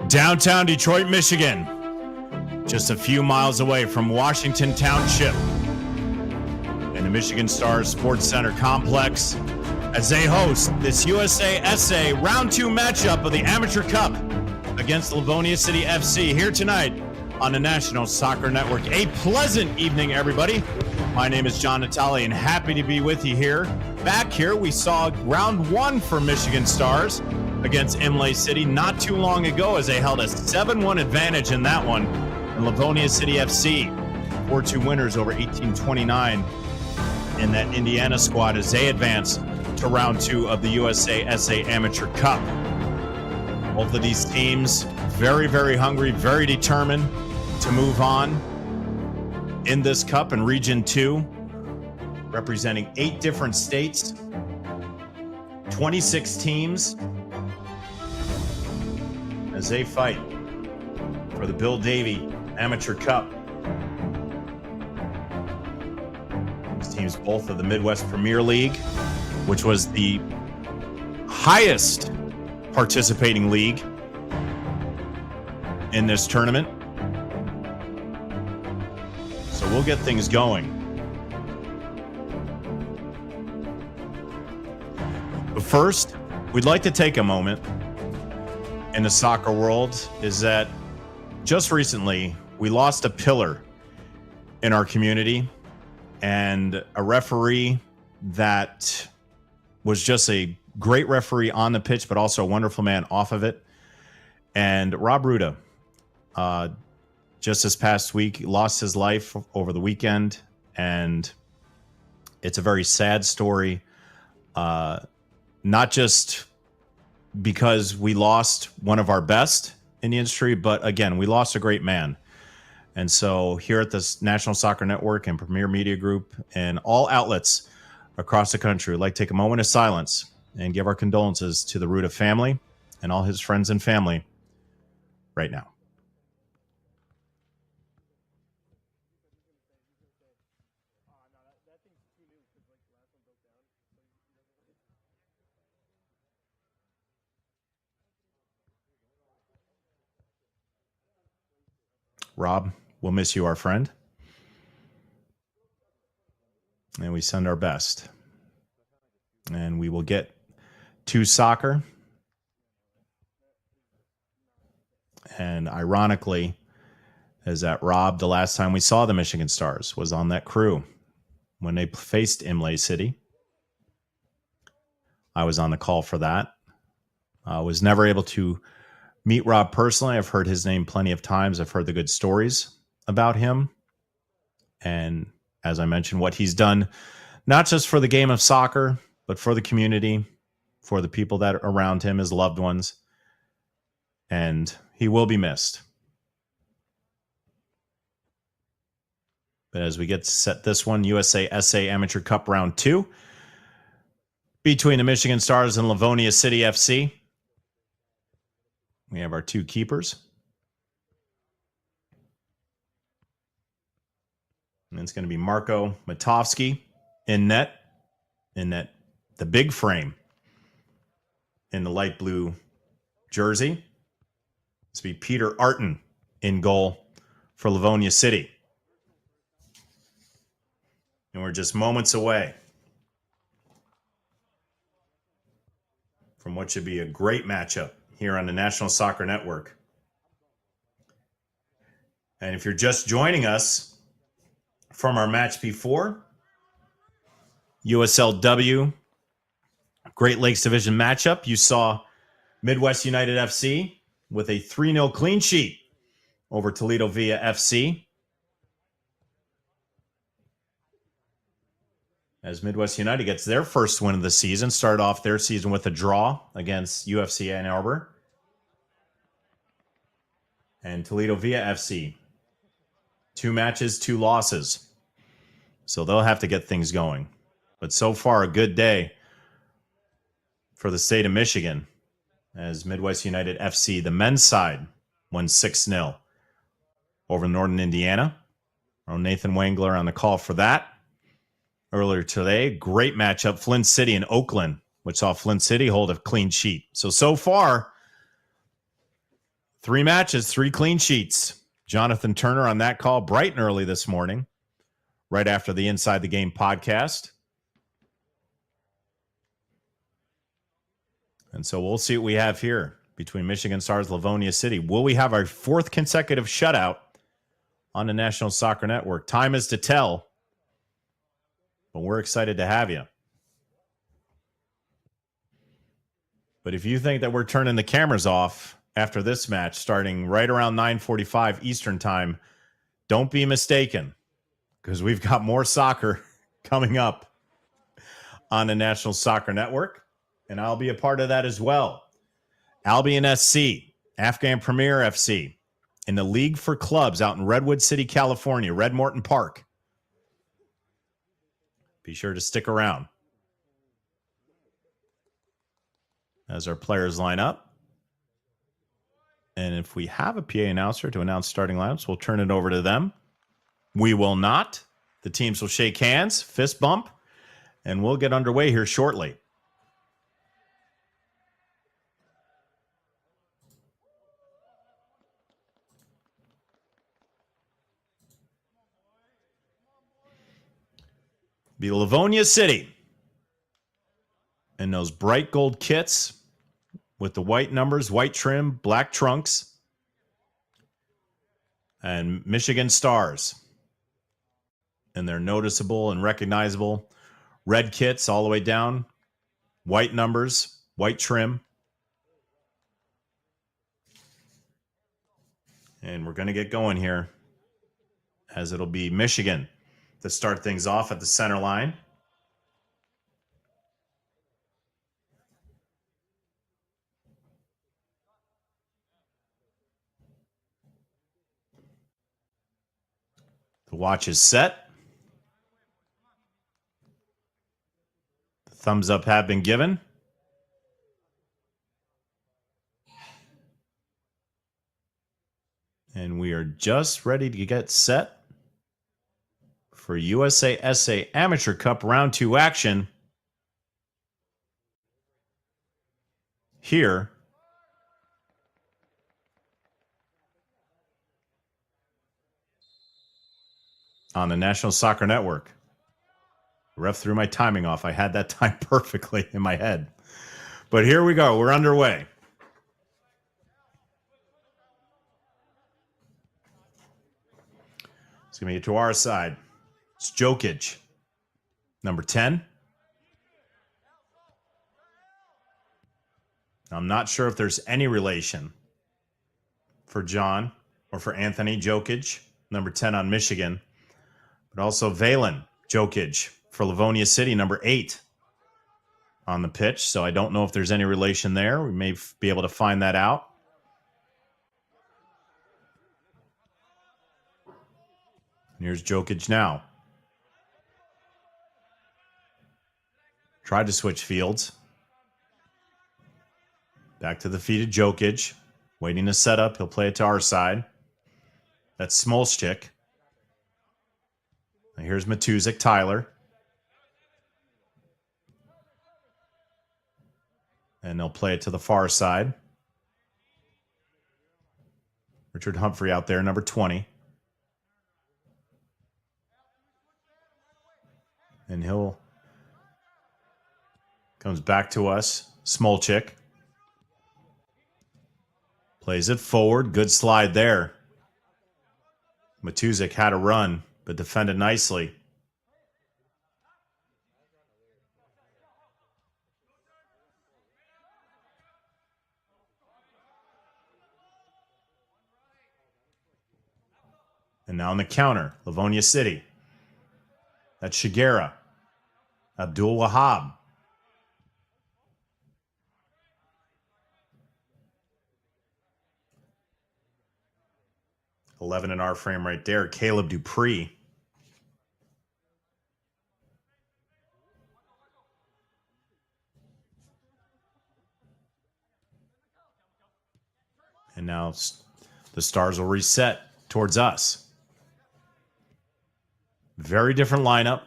Downtown Detroit, Michigan, just a few miles away from Washington Township, in the Michigan Stars Sports Center complex, as they host this USA-SA Round 2 matchup of the Amateur Cup against Livonia City FC here tonight on the National Soccer Network. A pleasant evening, everybody. My name is John Natale, and happy to be with you here. Back here, we saw Round 1 for Michigan Stars against MWPL City not too long ago, as they held a 7-1 advantage in that one. And Livonia City FC, 4-2 winners over 1829 in that Indiana squad as they advance to Round 2 of the USA-SA Amateur Cup. Both of these teams very, very hungry, very determined to move on in this cup in Region 2, representing 8 different states, 26 teams, as they fight for the Bill Davey Amateur Cup. These teams both of the Midwest Premier League, which was the highest participating league in this tournament. So we'll get things going. But first, we'd like to take a moment in the soccer world, is that just recently we lost a pillar in our community and a referee that was just a great referee on the pitch, but also a wonderful man off of it. And Rob Ruda, just this past week, lost his life over the weekend, and it's a very sad story. Not just because we lost one of our best in the industry, but again, we lost a great man. And so here at this National Soccer Network and Premier Media Group and all outlets across the country, we'd like to take a moment of silence and give our condolences to the Ruda family and all his friends and family right now. Rob, we'll miss you, our friend. And we send our best. And we will get to soccer. And ironically, is that Rob, the last time we saw the Michigan Stars, was on that crew when they faced MWPL City. I was on the call for that. I was never able to meet Rob personally. I've heard his name plenty of times. I've heard the good stories about him. And as I mentioned, what he's done, not just for the game of soccer, but for the community, for the people that are around him, his loved ones. And he will be missed. But as we get to set this one, USA-SA Amateur Cup Round 2 between the Michigan Stars and Livonia City FC. We have our 2 keepers. And it's going to be Marco Matovsky in net, the big frame in the light blue jersey. It's be Peter Arton in goal for Livonia City. And we're just moments away from what should be a great matchup here on the National Soccer Network. And if you're just joining us from our match before, USLW Great Lakes Division matchup, you saw Midwest United FC with a 3-0 clean sheet over Toledo Villa FC. As Midwest United gets their first win of the season, started off their season with a draw against UFC Ann Arbor. And Toledo Villa FC, 2 matches, 2 losses. So they'll have to get things going. But so far, a good day for the state of Michigan, as Midwest United FC, the men's side, won 6-0 over Northern Indiana. Our own Nathan Wangler on the call for that. Earlier today, great matchup, Flint City and Oakland, which saw Flint City hold a clean sheet. So far, 3 matches, 3 clean sheets. Jonathan Turner on that call bright and early this morning, right after the Inside the Game podcast. And so we'll see what we have here between Michigan Stars, Livonia City. Will we have our 4th consecutive shutout on the National Soccer Network? Time is to tell, but we're excited to have you. But if you think that we're turning the cameras off after this match, starting right around 9:45 Eastern time, don't be mistaken, because we've got more soccer coming up on the National Soccer Network, and I'll be a part of that as well. Albion SC, Afghan Premier FC, in the League for Clubs out in Redwood City, California, Red Morton Park. Be sure to stick around as our players line up. And if we have a PA announcer to announce starting lineups, we'll turn it over to them. We will not. The teams will shake hands, fist bump, and we'll get underway here shortly. Be Livonia City in those bright gold kits with the white numbers, white trim, black trunks, and Michigan Stars in their noticeable and recognizable red kits all the way down, white numbers, white trim. And we're going to get going here, as it'll be Michigan to start things off at the center line. The watch is set. The thumbs up have been given. And we are just ready to get set for USA SA Amateur Cup Round 2 action here on the National Soccer Network. The ref threw my timing off. I had that time perfectly in my head. But here we go. We're underway. It's going to be to our side. It's Jokic, number 10. I'm not sure if there's any relation for John or for Anthony Jokic, number 10 on Michigan, but also Valen Jokic for Livonia City, number 8 on the pitch. So I don't know if there's any relation there. We may be able to find that out. And here's Jokic now. Tried to switch fields. Back to the feet of Jokic. Waiting to set up. He'll play it to our side. That's Smolchik. Now here's Matuzik, Tyler. And they'll play it to the far side. Richard Humphrey out there, number 20. And he'll comes back to us. Smolchik plays it forward. Good slide there. Matuzik had a run, but defended nicely. And now on the counter, Livonia City. That's Shigera. Abdul Wahab. $11 in our frame right there. Caleb Dupree. And now the Stars will reset towards us. Very different lineup.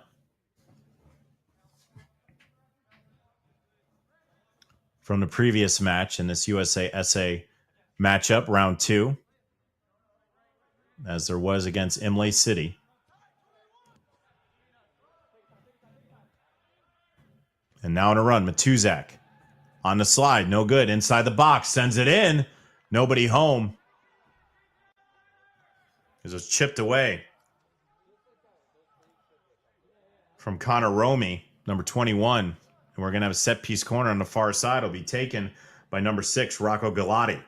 From the previous match in this USA SA matchup, round 2, as there was against Imlay City. And now on a run, Matuzak on the slide, no good. Inside the box, sends it in. Nobody home. It was chipped away from Connor Romy, number 21. And we're going to have a set-piece corner on the far side. It'll be taken by number 6, Rocco Galati.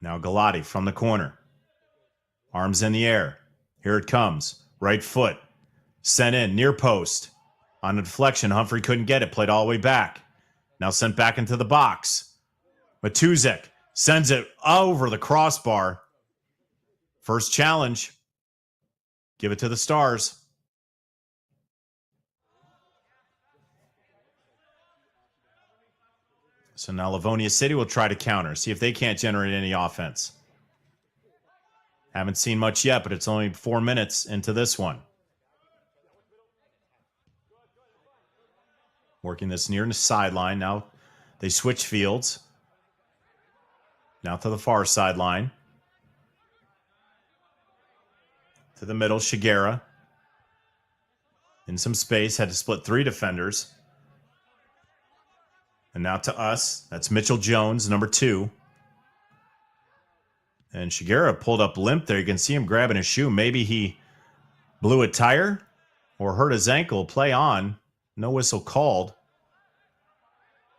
Now Galati from the corner. Arms in the air. Here it comes. Right foot. Sent in. Near post. On a deflection. Humphrey couldn't get it. Played all the way back. Now sent back into the box. Matuzek sends it over the crossbar. First challenge. Give it to the Stars. So now Livonia City will try to counter. See if they can't generate any offense. Haven't seen much yet, but it's only 4 minutes into this one. Working this near the sideline. Now they switch fields. Now to the far sideline. To the middle, Shigera. In some space, had to split 3 defenders. And now to us. That's Mitchell Jones, number 2. And Shigera pulled up limp there. You can see him grabbing his shoe. Maybe he blew a tire or hurt his ankle. Play on. No whistle called.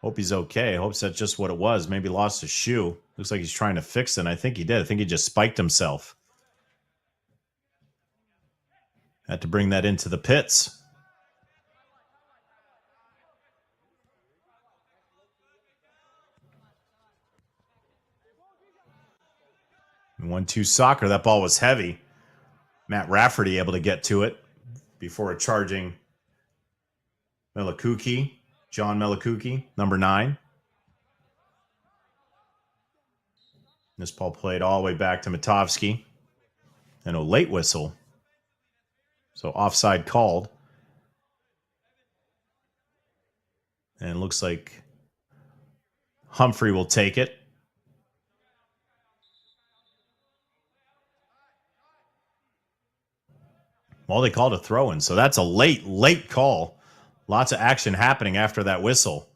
Hope he's okay. Hope that's just what it was. Maybe lost his shoe. Looks like he's trying to fix it. And I think he did. I think he just spiked himself. Had to bring that into the pits. 1-2 soccer. That ball was heavy. Matt Rafferty able to get to it before a charging Melakuki. John Melakuki, number 9. This ball played all the way back to Matovsky. And a late whistle. So offside called. And it looks like Humphrey will take it. Well, they called a throw-in, so that's a late call. Lots of action happening after that whistle.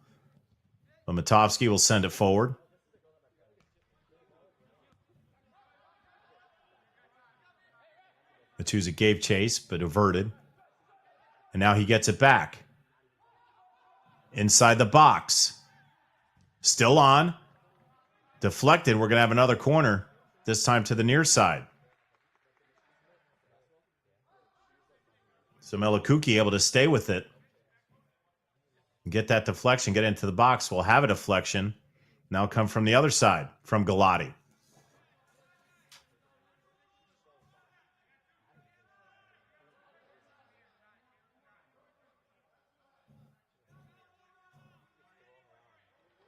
But Matovsky will send it forward. Matuza gave chase, but averted. And now he gets it back. Inside the box. Still on. Deflected. We're going to have another corner, this time to the near side. So Melakuki able to stay with it. Get that deflection, get into the box. We'll have a deflection. Now come from the other side, from Galati.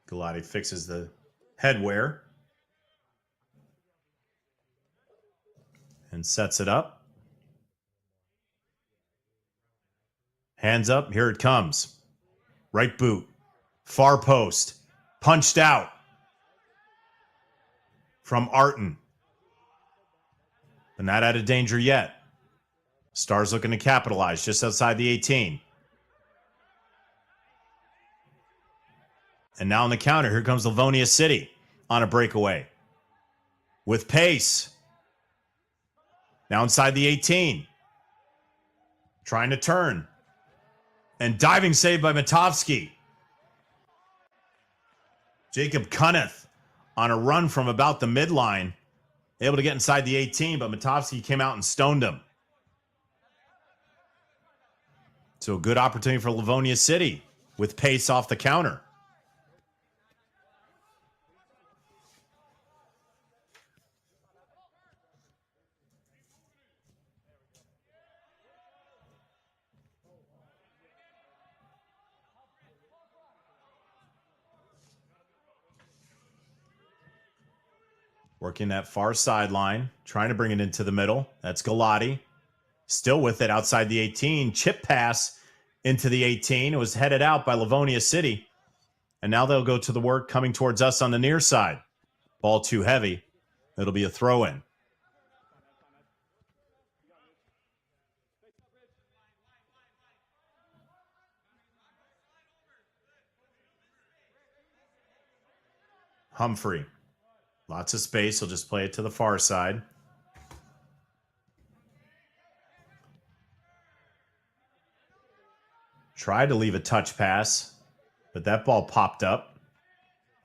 Galati fixes the headwear. And sets it up. Hands up, here it comes. Right boot. Far post. Punched out. From Arton. But not out of danger yet. Stars looking to capitalize just outside the 18. And now on the counter, here comes Livonia City on a breakaway. With pace. Now inside the 18. Trying to turn. And diving save by Matovsky. Jacob Cunneth on a run from about the midline. Able to get inside the 18, but Matovsky came out and stoned him. So a good opportunity for Livonia City with pace off the counter. Working that far sideline, trying to bring it into the middle. That's Galati. Still with it outside the 18. Chip pass into the 18. It was headed out by Livonia City. And now they'll go to the work coming towards us on the near side. Ball too heavy. It'll be a throw-in. Humphrey. Lots of space. He'll just play it to the far side. Tried to leave a touch pass, but that ball popped up.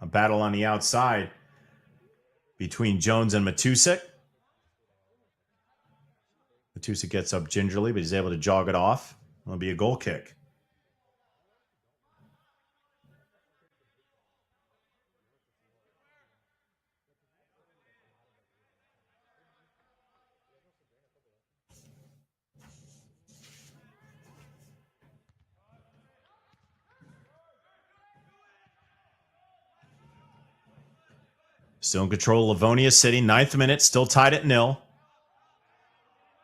A battle on the outside between Jones and Matusik. Matusik gets up gingerly, but he's able to jog it off. It'll be a goal kick. Still in control, Livonia City. 9th minute, still tied at 0.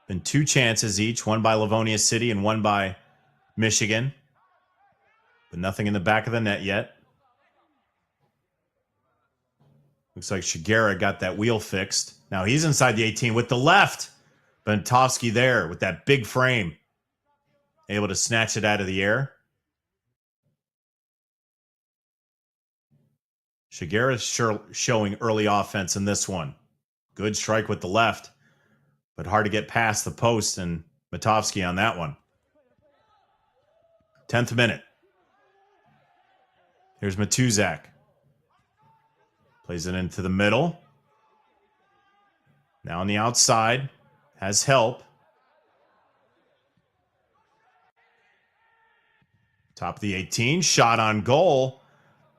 Been 2 chances each, one by Livonia City and one by Michigan. But nothing in the back of the net yet. Looks like Shigera got that wheel fixed. Now he's inside the 18 with the left. Bentovsky there with that big frame. Able to snatch it out of the air. Shigera's showing early offense in this one. Good strike with the left, but hard to get past the post, and Matovsky on that one. 10th minute. Here's Matuzak. Plays it into the middle. Now on the outside. Has help. Top of the 18. Shot on goal.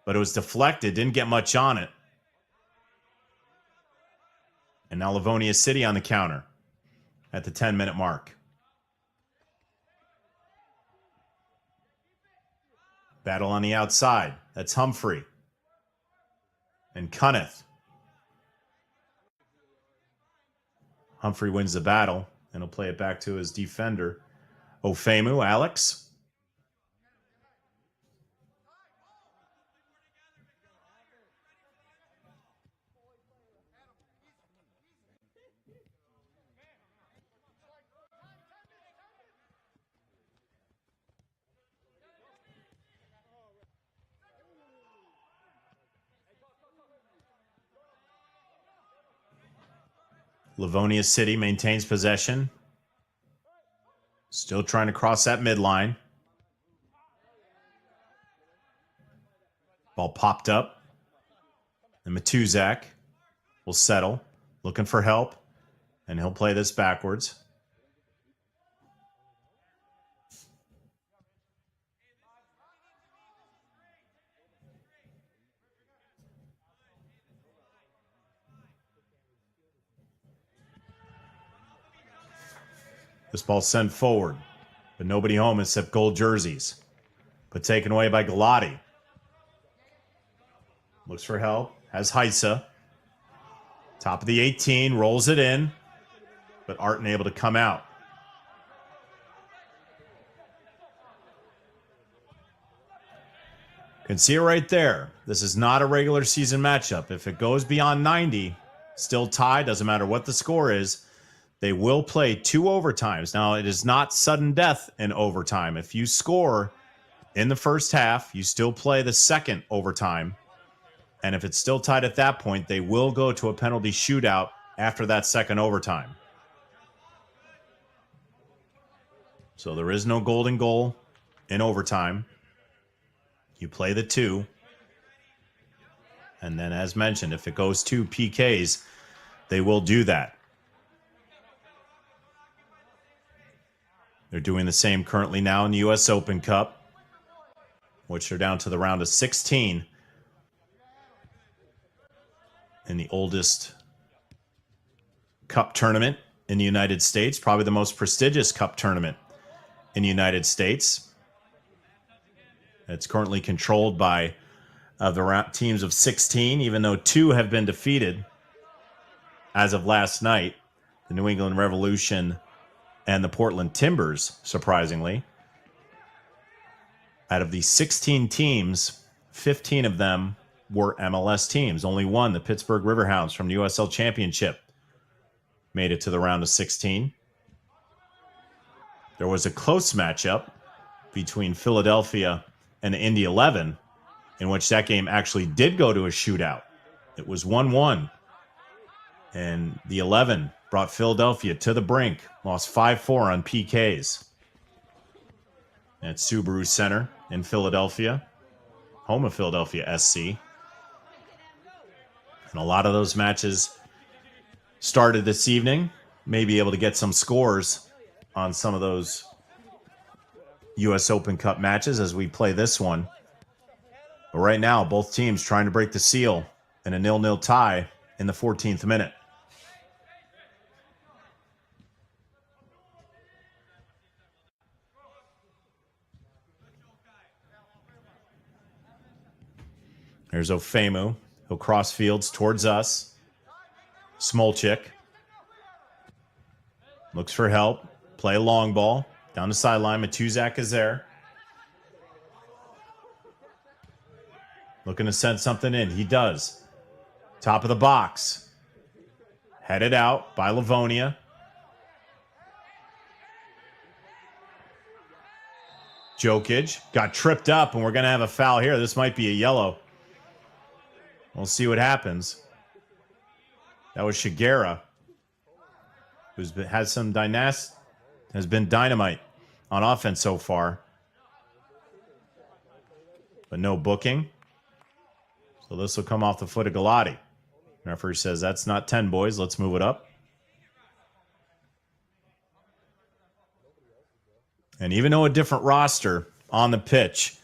But it was deflected, didn't get much on it. And now Livonia City on the counter at the 10-minute mark. Battle on the outside. That's Humphrey. And Cunneth. Humphrey wins the battle, and he'll play it back to his defender, Ofemu, Alex. Livonia City maintains possession. Still trying to cross that midline. Ball popped up. And Matuzak will settle. Looking for help. And he'll play this backwards. This ball sent forward, but nobody home except gold jerseys. But taken away by Galati. Looks for help. Has Heisa. Top of the 18. Rolls it in. But Artin able to come out. You can see it right there. This is not a regular season matchup. If it goes beyond 90, still tied, doesn't matter what the score is, they will play 2 overtimes. Now, it is not sudden death in overtime. If you score in the first half, you still play the second overtime. And if it's still tied at that point, they will go to a penalty shootout after that second overtime. So there is no golden goal in overtime. You play the 2. And then, as mentioned, if it goes 2 PKs, they will do that. They're doing the same currently now in the U.S. Open Cup, which are down to the round of 16 in the oldest cup tournament in the United States, probably the most prestigious cup tournament in the United States. It's currently controlled by the teams of 16, even though 2 have been defeated. as of last night, the New England Revolution and the Portland Timbers, surprisingly, out of the 16 teams, 15 of them were MLS teams. Only one, the Pittsburgh Riverhounds from the USL Championship, made it to the round of 16. There was a close matchup between Philadelphia and the Indy 11, in which that game actually did go to a shootout. It was 1-1. And the 11 brought Philadelphia to the brink, lost 5-4 on PKs. At Subaru Center in Philadelphia, home of Philadelphia SC. And a lot of those matches started this evening. May be able to get some scores on some of those U.S. Open Cup matches as we play this one. But right now, both teams trying to break the seal in a 0-0 tie in the 14th minute. There's Ofemu. He'll cross fields towards us. Smolchik looks for help. Play a long ball. Down the sideline. Matuzak is there. Looking to send something in. He does. Top of the box. Headed out by Livonia. Jokic got tripped up, and we're going to have a foul here. This might be a yellow. We'll see what happens. That was Shigera, who's has been dynamite on offense so far, but no booking. So this will come off the foot of Galati. Referee says that's not 10, boys. Let's move it up. And even though a different roster on the pitch,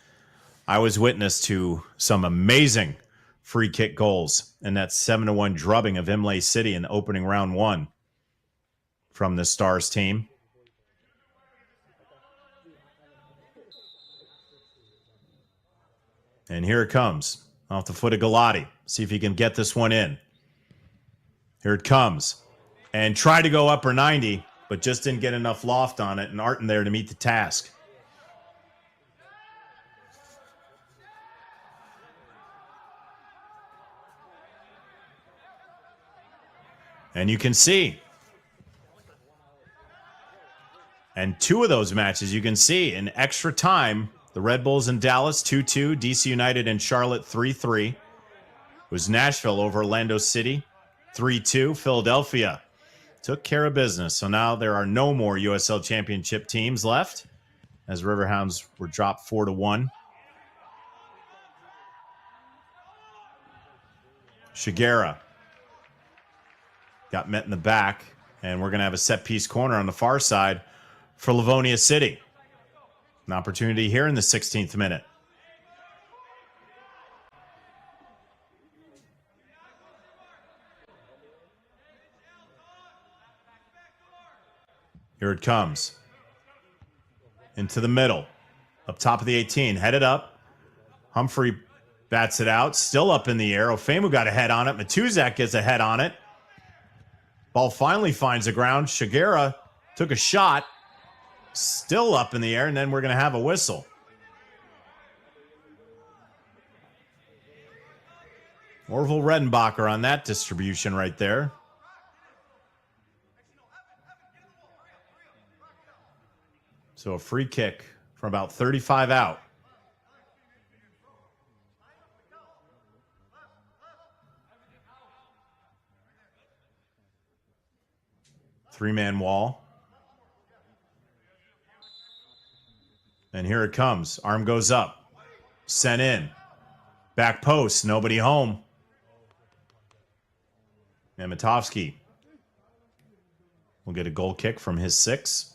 I was witness to some amazing free kick goals in that 7-1 drubbing of Imlay City in the opening round one from the Stars team. And here it comes off the foot of Galati. See if he can get this one in. Here it comes. And tried to go upper 90, but just didn't get enough loft on it, and Arton there to meet the task. And you can see. And two of those matches you can see in extra time. The Red Bulls in Dallas 2-2, DC United and Charlotte 3-3. It was Nashville over Orlando City 3-2. Philadelphia took care of business. So now there are no more USL Championship teams left as Riverhounds were dropped 4-1. Shigera got met in the back, and we're going to have a set-piece corner on the far side for Livonia City. An opportunity here in the 16th minute. Here it comes. Into the middle. Up top of the 18. Headed up. Humphrey bats it out. Still up in the air. Ofemu got a head on it. Matuzak gets a head on it. Ball finally finds the ground. Shigera took a shot. Still up in the air, and then we're going to have a whistle. Orville Redenbacher on that distribution right there. So a free kick from about 35 out. Three-man wall. And here it comes. Arm goes up. Sent in. Back post. Nobody home. And Matovsky will get a goal kick from his 6.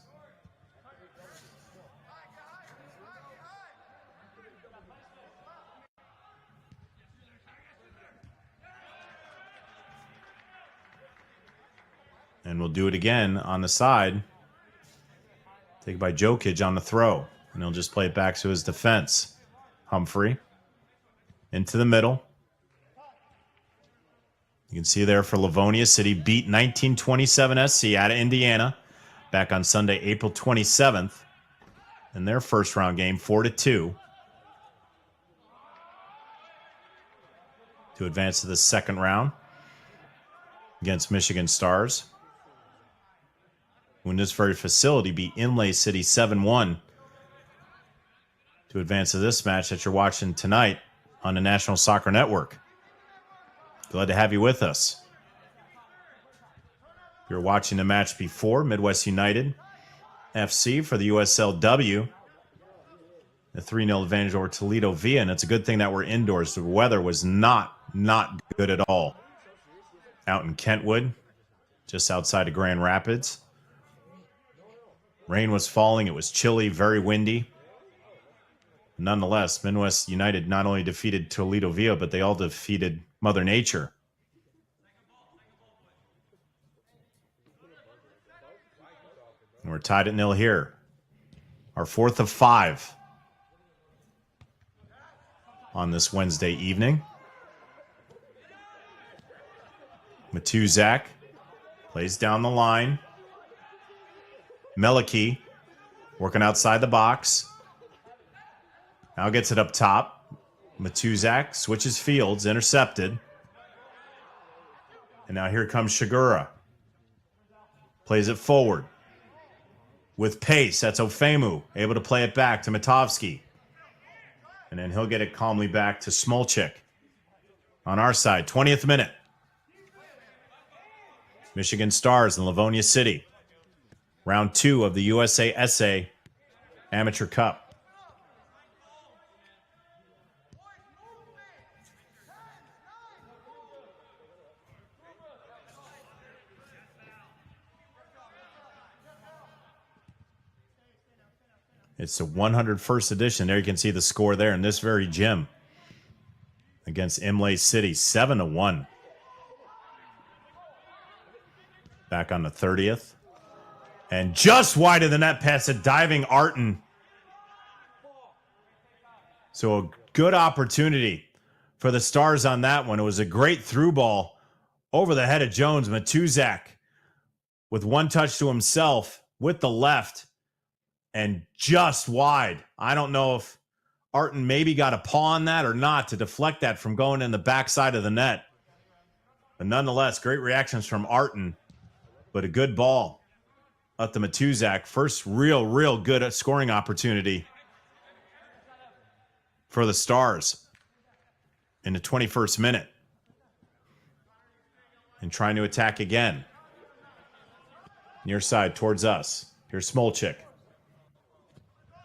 And we'll do it again on the side. Taken by Jokic on the throw. And he'll just play it back to his defense. Humphrey. Into the middle. You can see there for Livonia City beat 1927 SC out of Indiana back on Sunday, April 27th in their first round game, 4-2, to advance to the second round against Michigan Stars, who in this very facility beat Inlay City 7-1 to advance to this match that you're watching tonight on the National Soccer Network. Glad to have you with us. If you're watching the match before, Midwest United FC for the USLW, the 3-0 advantage over Toledo Via, and it's a good thing that we're indoors. The weather was not good at all out in Kentwood, just outside of Grand Rapids. Rain was falling. It was chilly, very windy. Nonetheless, Midwest United not only defeated Toledo Via, but they all defeated Mother Nature. And we're tied at 0 here. Our 4th of 5 on this Wednesday evening. Matuzak plays down the line. Meliki working outside the box. Now gets it up top. Matuzak switches fields, intercepted. And now here comes Shigura. Plays it forward. With pace, that's Ofemu, able to play it back to Matovsky. And then he'll get it calmly back to Smolchik. On our side, 20th minute. Michigan Stars in Livonia City. Round 2 of the USASA Amateur Cup. It's the 101st edition. There you can see the score there in this very gym against Imlay City, 7-1. Back on the 30th. And just wide of the net past a diving Arton. So a good opportunity for the Stars on that one. It was a great through ball over the head of Jones. Matuzak with one touch to himself with the left. And just wide. I don't know if Arton maybe got a paw on that or not to deflect that from going in the backside of the net. But nonetheless, great reactions from Arton. But a good ball up to Matuzak. First real good scoring opportunity for the Stars in the 21st minute. And trying to attack again. Near side towards us. Here's Smolchik.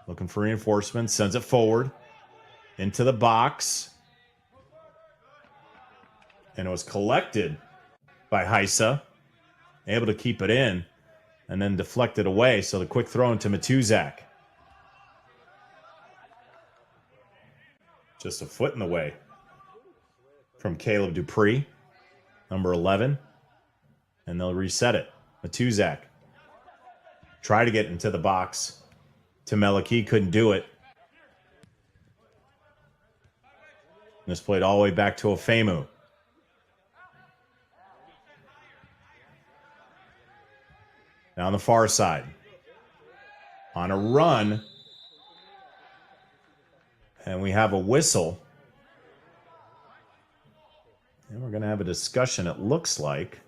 Looking for reinforcements, sends it forward into the box. And it was collected by Heisa, able to keep it in and then deflected away. So the quick throw into Matuzak. Just a foot in the way from Caleb Dupree, number 11. And they'll reset it. Matuzak try to get into the box. To Meliki, couldn't do it. This played all the way back to Ofemu. Now on the far side. On a run. And we have a whistle. And we're going to have a discussion, it looks like.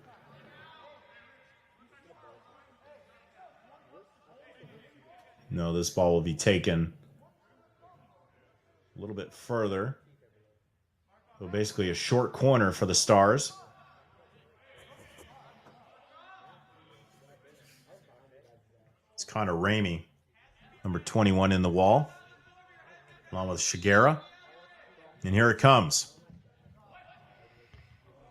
No, this ball will be taken a little bit further. So basically a short corner for the Stars. It's Connor Ramey, number 21 in the wall, along with Shigera. And here it comes.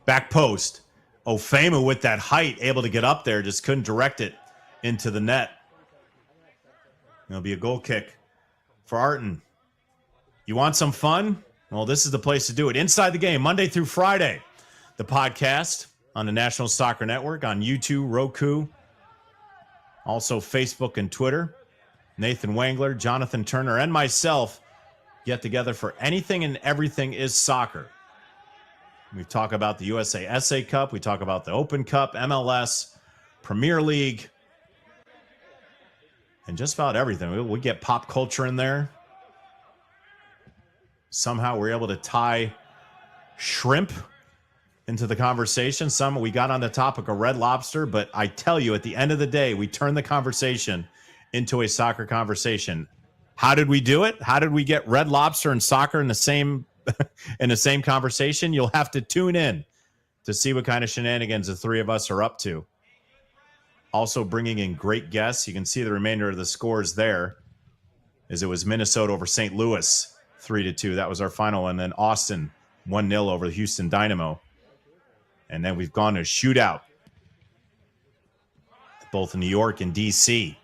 Back post. Ofemu with that height, able to get up there, just couldn't direct it into the net. It'll be a goal kick for Arton. You want some fun? Well, this is the place to do it. Inside the Game, Monday through Friday. The podcast on the National Soccer Network, on YouTube, Roku, also Facebook and Twitter. Nathan Wangler, Jonathan Turner, and myself get together for anything and everything is soccer. We talk about the USA SA Cup. We talk about the Open Cup, MLS, Premier League, and just about everything. We get pop culture in there. Somehow we're able to tie shrimp into the conversation. We got on the topic of Red Lobster, but I tell you, at the end of the day, we turn the conversation into a soccer conversation. How did we do it? How did we get Red Lobster and soccer in the same conversation? You'll have to tune in to see what kind of shenanigans the three of us are up to. Also bringing in great guests. You can see the remainder of the scores there, as it was Minnesota over St. Louis 3-2. That was our final. And then Austin 1-0 over the Houston Dynamo. And then we've gone to a shootout, both in New York and D.C.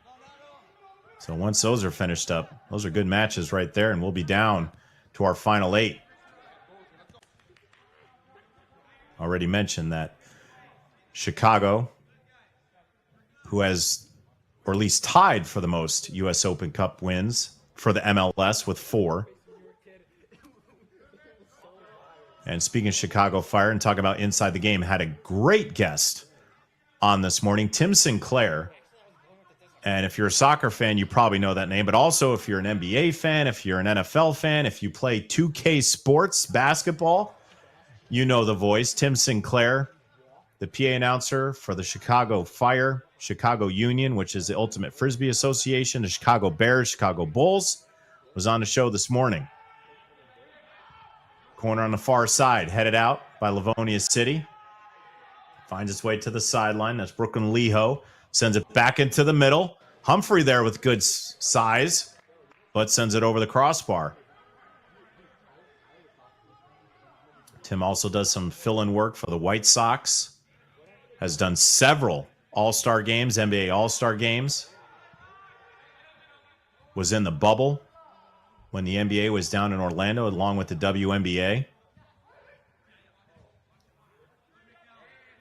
So once those are finished up, those are good matches right there, and we'll be down to our final 8. Already mentioned that Chicago, who has, or at least tied for the most U.S. Open Cup wins for the MLS with 4. And speaking of Chicago Fire and talking about Inside the Game, had a great guest on this morning, Tim Sinclair. And if you're a soccer fan, you probably know that name. But also, if you're an NBA fan, if you're an NFL fan, if you play 2K Sports basketball, you know the voice. Tim Sinclair, the PA announcer for the Chicago Fire, Chicago Union, which is the Ultimate Frisbee Association, the Chicago Bears, Chicago Bulls, was on the show this morning. Corner on the far side, headed out by Livonia City. Finds its way to the sideline. That's Brooklyn Leho. Sends it back into the middle. Humphrey there with good size, but sends it over the crossbar. Tim also does some fill-in work for the White Sox. Has done several All-Star games, NBA All-Star games. Was in the bubble when the NBA was down in Orlando, along with the WNBA.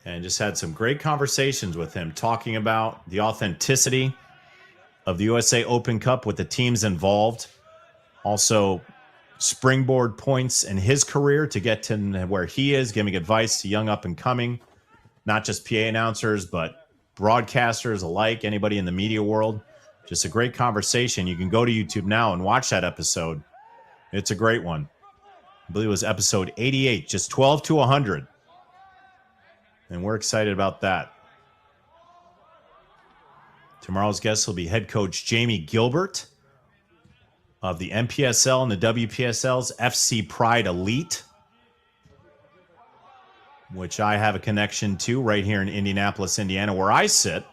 And just had some great conversations with him, talking about the authenticity of the USA Open Cup with the teams involved. Also, springboard points in his career to get to where he is, giving advice to young up-and-coming, not just PA announcers, but broadcasters alike, anybody in the media world. Just a great conversation. You can go to YouTube now and watch that episode. It's a great one. I believe it was episode 88, just 12 to 100. And we're excited about that. Tomorrow's guest will be head coach Jamie Gilbert of the MPSL and the WPSL's FC Pride Elite, which I have a connection to right here in Indianapolis, Indiana, where I sit.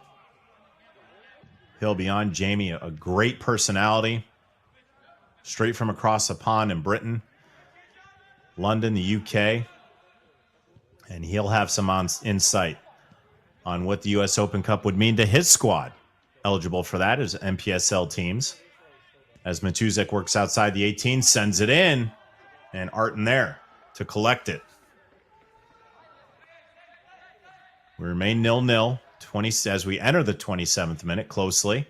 He'll be on. Jamie, a great personality, straight from across the pond in Britain, London, the UK. And he'll have some insight on what the U.S. Open Cup would mean to his squad, eligible for that as MPSL teams. As Matuzek works outside the 18, sends it in, and Arton there to collect it. We remain 0-0 as we enter the 27th minute closely.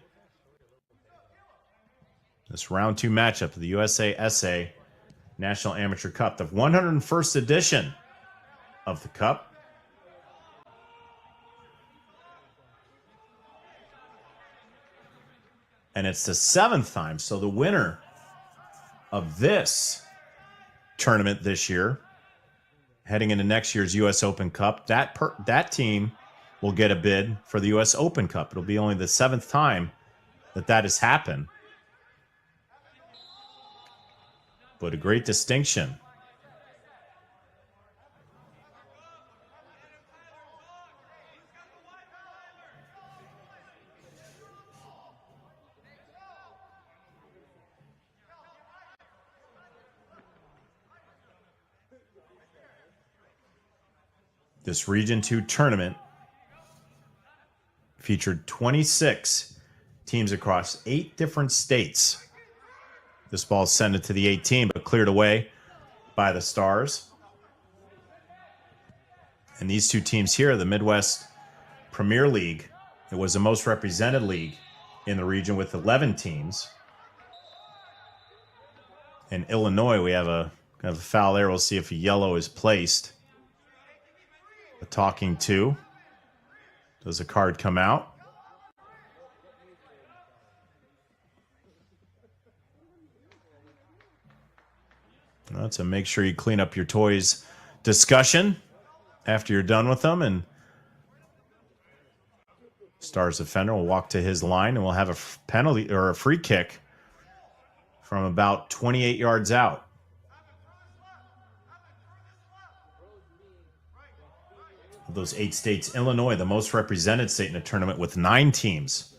This round 2 matchup of the USA SA National Amateur Cup, the 101st edition of the Cup. And it's the 7th time. So the winner of this tournament this year, heading into next year's U.S. Open Cup, that team will get a bid for the U.S. Open Cup. It'll be only the 7th time that has happened. But a great distinction. This Region 2 tournament featured 26 teams across 8 different states. This ball sent it to the 18, but cleared away by the Stars. And these 2 teams here, the Midwest Premier League, it was the most represented league in the region with 11 teams. In Illinois, we have a foul there. We'll see if a yellow is placed. A talking to. Does a card come out? That's a make sure you clean up your toys discussion after you're done with them. And Stars defender will walk to his line, and we'll have a penalty or a free kick from about 28 yards out. Of those 8 states, Illinois, the most represented state in the tournament, with 9 teams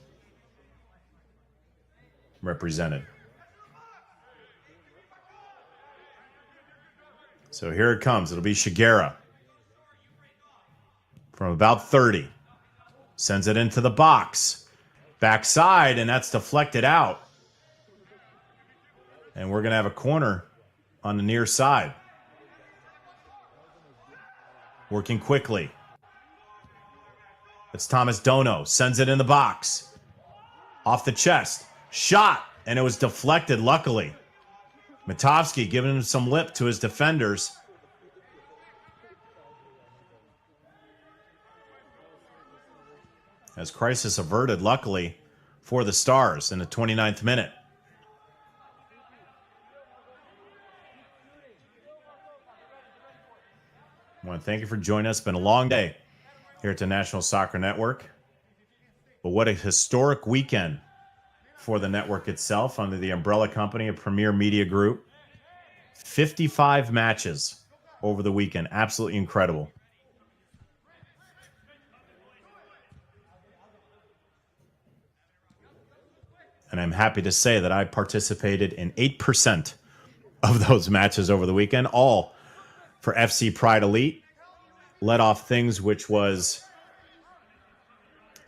represented. So here it comes. It'll be Shigera from about 30. Sends it into the box. Backside, and that's deflected out. And we're going to have a corner on the near side. Working quickly. It's Thomas Dono. Sends it in the box. Off the chest. Shot. And it was deflected, luckily. Matovsky giving him some lip to his defenders. As crisis averted, luckily, for the Stars in the 29th minute. I want to thank you for joining us. It's been a long day here at the National Soccer Network. But what a historic weekend for the network itself under the umbrella company of Premier Media Group. 55 matches over the weekend. Absolutely incredible. And I'm happy to say that I participated in 8% of those matches over the weekend, all for FC Pride Elite. Led off things which was,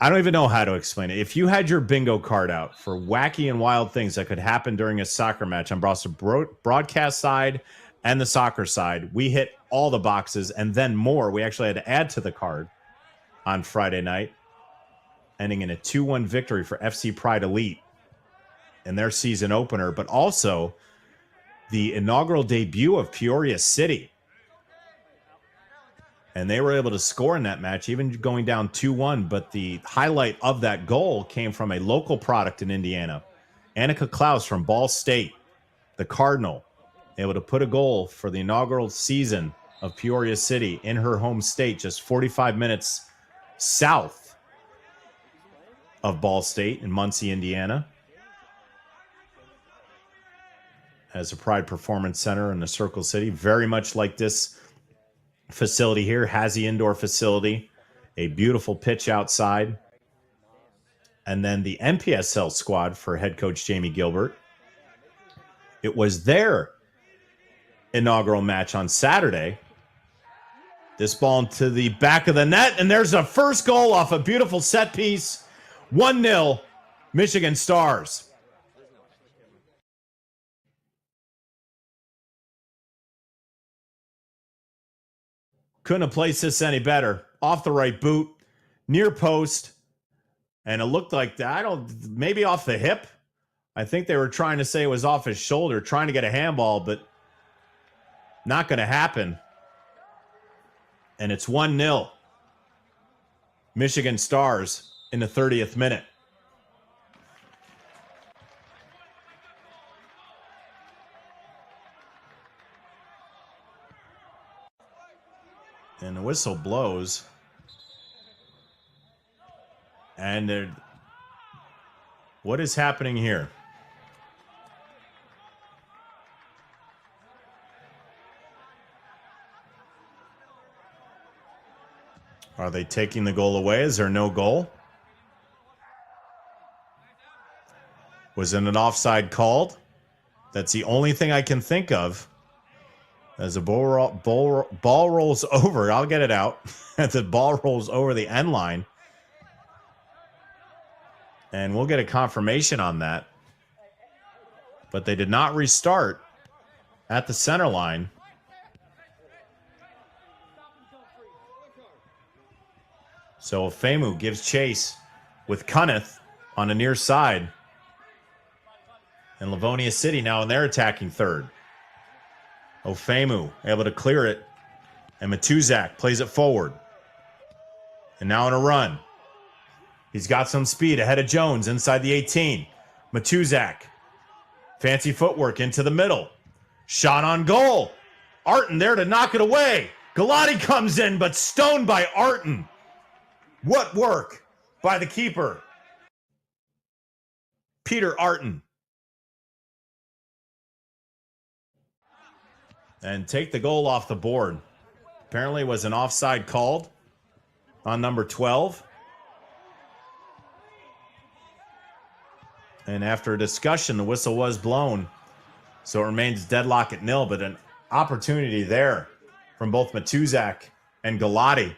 I don't even know how to explain it. If you had your bingo card out for wacky and wild things that could happen during a soccer match on both the broadcast side and the soccer side, we hit all the boxes and then more. We actually had to add to the card on Friday night, ending in a 2-1 victory for FC Pride Elite in their season opener, but also the inaugural debut of Peoria City. And they were able to score in that match, even going down 2-1. But the highlight of that goal came from a local product in Indiana. Annika Klaus from Ball State, the Cardinal, able to put a goal for the inaugural season of Peoria City in her home state, just 45 minutes south of Ball State in Muncie, Indiana. As a Pride Performance Center in the Circle City, very much like this facility here, has the indoor facility, a beautiful pitch outside. And then the NPSL squad for head coach Jamie Gilbert. It was their inaugural match on Saturday. This ball into the back of the net, and there's a first goal off a beautiful set piece. 1-0, Michigan Stars. Couldn't have placed this any better. Off the right boot, near post, and it looked like maybe off the hip. I think they were trying to say it was off his shoulder, trying to get a handball, but not going to happen. And it's 1-0. Michigan Stars in the 30th minute. And the whistle blows. And what is happening here? Are they taking the goal away? Is there no goal? Was it an offside called? That's the only thing I can think of. As the ball rolls over, I'll get it out. As the ball rolls over the end line. And we'll get a confirmation on that. But they did not restart at the center line. So Ofemu gives chase with Cunneth on the near side. And Livonia City now in their attacking third. Ofemu able to clear it. And Matuzak plays it forward. And now on a run. He's got some speed ahead of Jones inside the 18. Matuzak. Fancy footwork into the middle. Shot on goal. Arton there to knock it away. Galati comes in, but stoned by Arton. What work by the keeper. Peter Arton. And take the goal off the board. Apparently was an offside called on number 12. And after a discussion, the whistle was blown. So it remains deadlock at 0, but an opportunity there from both Matuzak and Galati.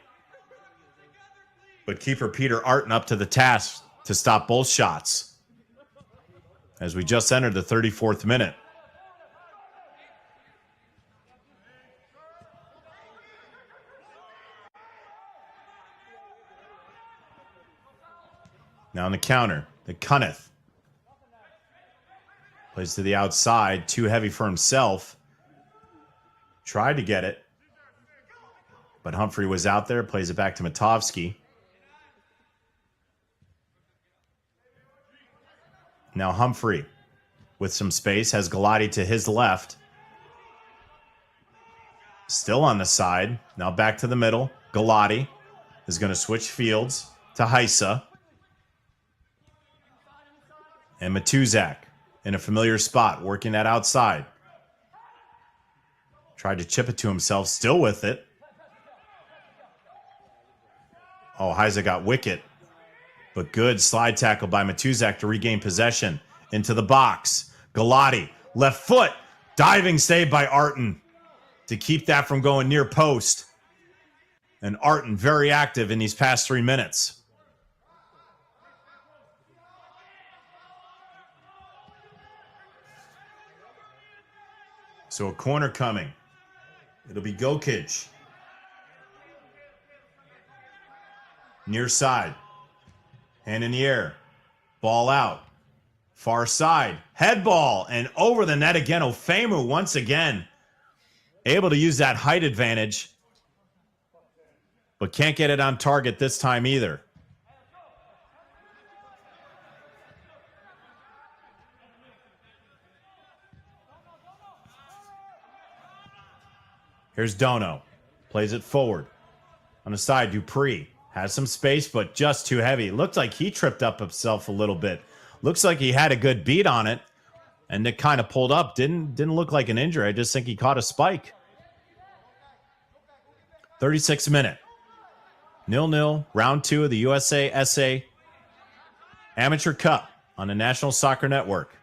But keeper Peter Arton up to the task to stop both shots. As we just entered the 34th minute. Now on the counter, the Cunneth. Plays to the outside, too heavy for himself. Tried to get it. But Humphrey was out there, plays it back to Matovsky. Now Humphrey, with some space, has Galati to his left. Still on the side. Now back to the middle. Galati is going to switch fields to Heisa. And Matuzak in a familiar spot, working that outside. Tried to chip it to himself, still with it. Oh, Heisa got wicket. But good slide tackle by Matuzak to regain possession. Into the box. Galati, left foot. Diving save by Arton to keep that from going near post. And Arton very active in these past 3 minutes. So a corner coming. It'll be Gokic. Near side. Hand in the air. Ball out. Far side. Head ball. And over the net again. Ofemu once again. Able to use that height advantage. But can't get it on target this time either. Here's Dono. Plays it forward. On the side, Dupree. Has some space, but just too heavy. Looked like he tripped up himself a little bit. Looks like he had a good beat on it. And it kind of pulled up. Didn't look like an injury. I just think he caught a spike. 36th minute. 0-0. Round 2 of the USA SA Amateur Cup on the National Soccer Network.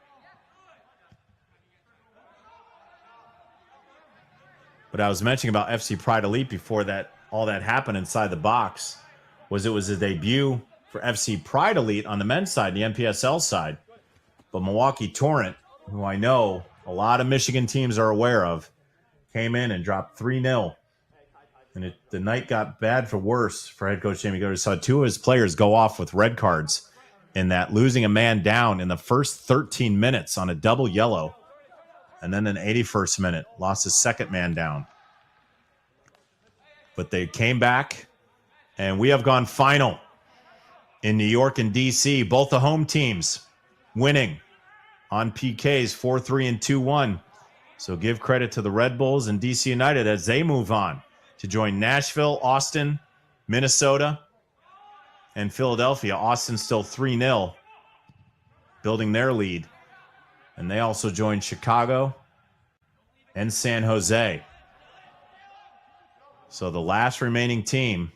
What I was mentioning about FC Pride Elite before that all that happened inside the box was it was a debut for FC Pride Elite on the men's side, the NPSL side. But Milwaukee Torrent, who I know a lot of Michigan teams are aware of, came in and dropped 3-0. And the night got bad for worse for head coach Jamie Goddard. Saw 2 of his players go off with red cards in that, losing a man down in the first 13 minutes on a double yellow. And then in the 81st minute, lost his second man down. But they came back, and we have gone final in New York and D.C. Both the home teams winning on PKs 4-3 and 2-1. So give credit to the Red Bulls and D.C. United as they move on to join Nashville, Austin, Minnesota, and Philadelphia. Austin still 3-0, building their lead. And they also joined Chicago and San Jose. So the last remaining team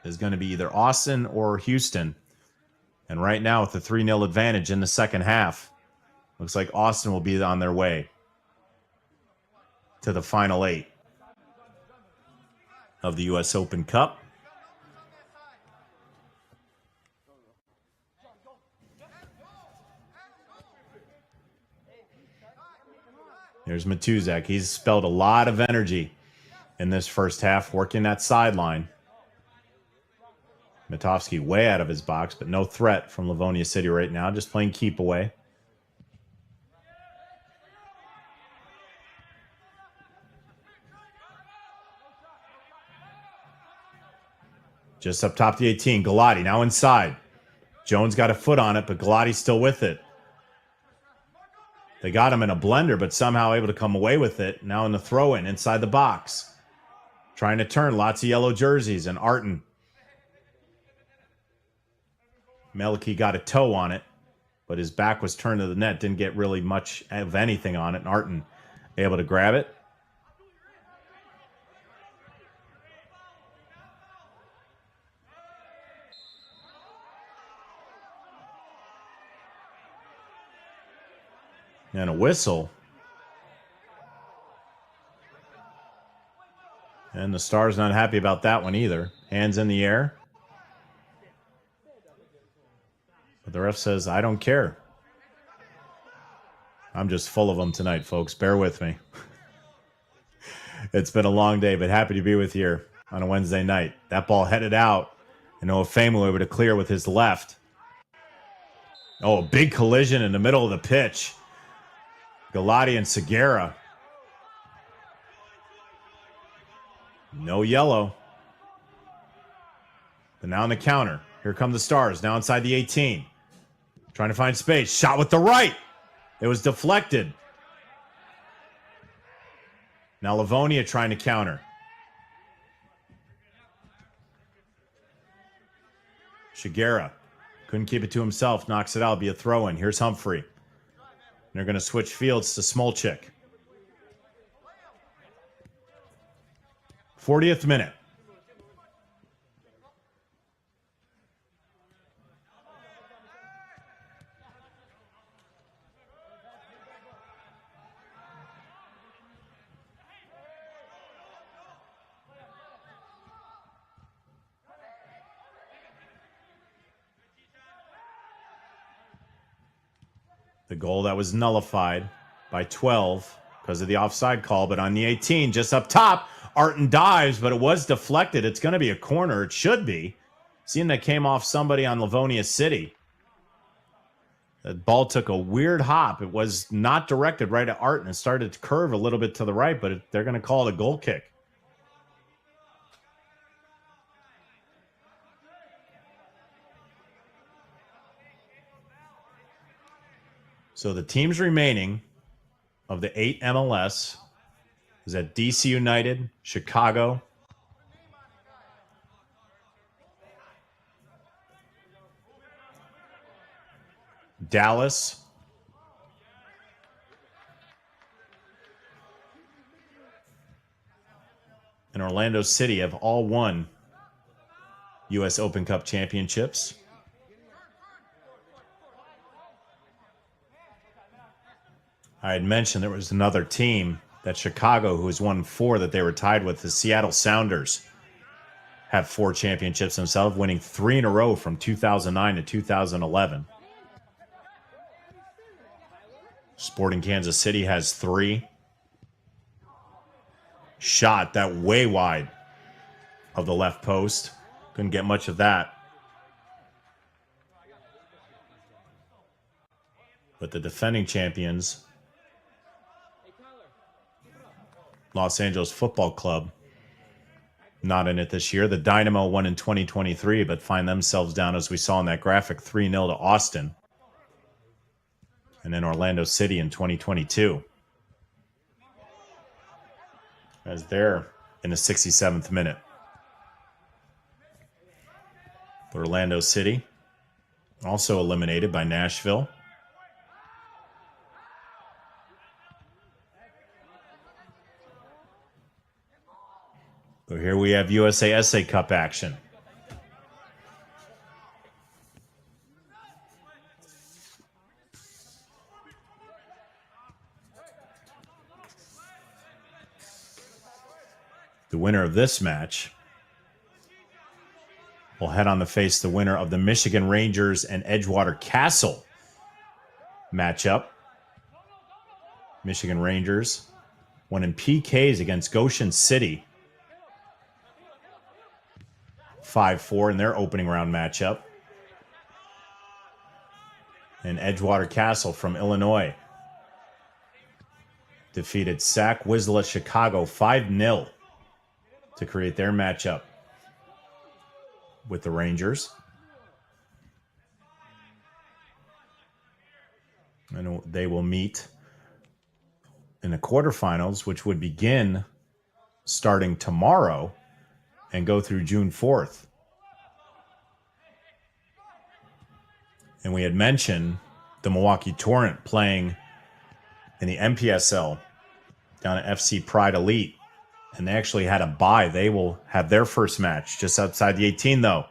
is going to be either Austin or Houston. And right now with the 3-0 advantage in the second half, looks like Austin will be on their way to the final 8 of the U.S. Open Cup. Here's Matuzak. He's spelled a lot of energy in this first half, working that sideline. Matovsky way out of his box, but no threat from Livonia City right now, just playing keep away. Just up top the 18. Galati now inside. Jones got a foot on it, but Galati's still with it. They got him in a blender, but somehow able to come away with it. Now in the throw-in inside the box. Trying to turn. Lots of yellow jerseys. And Arton. Meliki got a toe on it, but his back was turned to the net. Didn't get really much of anything on it. And Arton able to grab it. And a whistle. And the Stars not happy about that one either. Hands in the air. But the ref says, I don't care. I'm just full of them tonight, folks. Bear with me. It's been a long day, but happy to be with you on a Wednesday night. That ball headed out. And Oefemu able to clear with his left. Oh, a big collision in the middle of the pitch. Galati and Segura. No yellow. But now on the counter. Here come the Stars. Now inside the 18. Trying to find space. Shot with the right. It was deflected. Now Livonia trying to counter. Shigera. Couldn't keep it to himself. Knocks it out. Be a throw-in. Here's Humphrey. They're going to switch fields to Smolchik. 40th minute. The goal that was nullified by 12 because of the offside call, but on the 18, just up top, Arton dives, but it was deflected. It's going to be a corner. It should be. Seeing that came off somebody on Livonia City. That ball took a weird hop. It was not directed right at Arton. It started to curve a little bit to the right, but they're going to call it a goal kick. So the teams remaining of the 8 MLS is at DC United, Chicago, Dallas, and Orlando City have all won U.S. Open Cup championships. I had mentioned there was another team, that Chicago, who has won 4 that they were tied with. The Seattle Sounders have 4 championships themselves, winning 3 in a row from 2009 to 2011. Sporting Kansas City has 3. Shot that way wide of the left post. Couldn't get much of that. But the defending champions, Los Angeles Football Club, not in it this year. The Dynamo won in 2023, but find themselves down, as we saw in that graphic, 3-0 to Austin. And then Orlando City in 2022. As they're in the 67th minute. Orlando City also eliminated by Nashville. So here we have USA SA Cup action. The winner of this match will head on to face the winner of the Michigan Rangers and Edgewater Castle matchup. Michigan Rangers won in PKs against Goshen City. 5-4 in their opening round matchup. And Edgewater Castle from Illinois defeated Sac Wisla Chicago 5-0 to create their matchup. with the Rangers. And they will meet in the quarterfinals, which would begin starting tomorrow and go through June 4th. And we had mentioned the Milwaukee Torrent playing in the MPSL down at FC Pride Elite. And they actually had a bye. They will have their first match just outside the 18, though.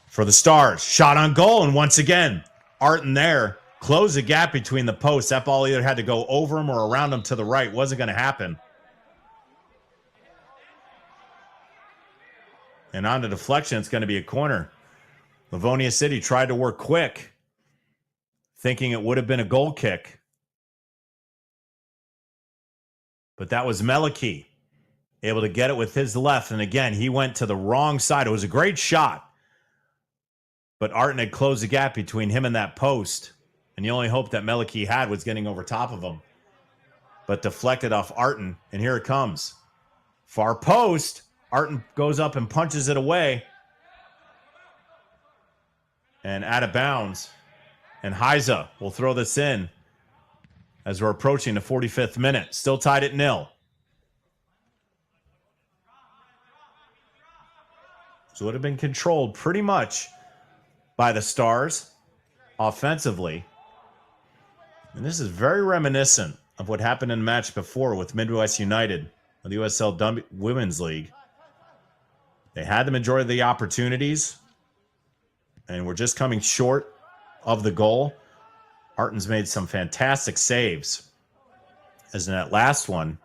For the Stars, shot on goal. And once again, Arton there. Close the gap between the posts. That ball either had to go over him or around him to the right. Wasn't going to happen. And on the deflection, it's going to be a corner. Livonia City tried to work quick, thinking it would have been a goal kick. But that was Meliki, able to get it with his left. And again, he went to the wrong side. It was a great shot. But Arton had closed the gap between him and that post. And the only hope that Meliki had was getting over top of him. But deflected off Arton. And here it comes. Far post. Arton goes up and punches it away. And out of bounds. And Heiza will throw this in as we're approaching the 45th minute. Still tied at 0. So it would have been controlled pretty much by the Stars offensively. And this is very reminiscent of what happened in the match before with Midwest United of the USL Women's League. They had the majority of the opportunities and were just coming short of the goal. Arton's made some fantastic saves. As in that last one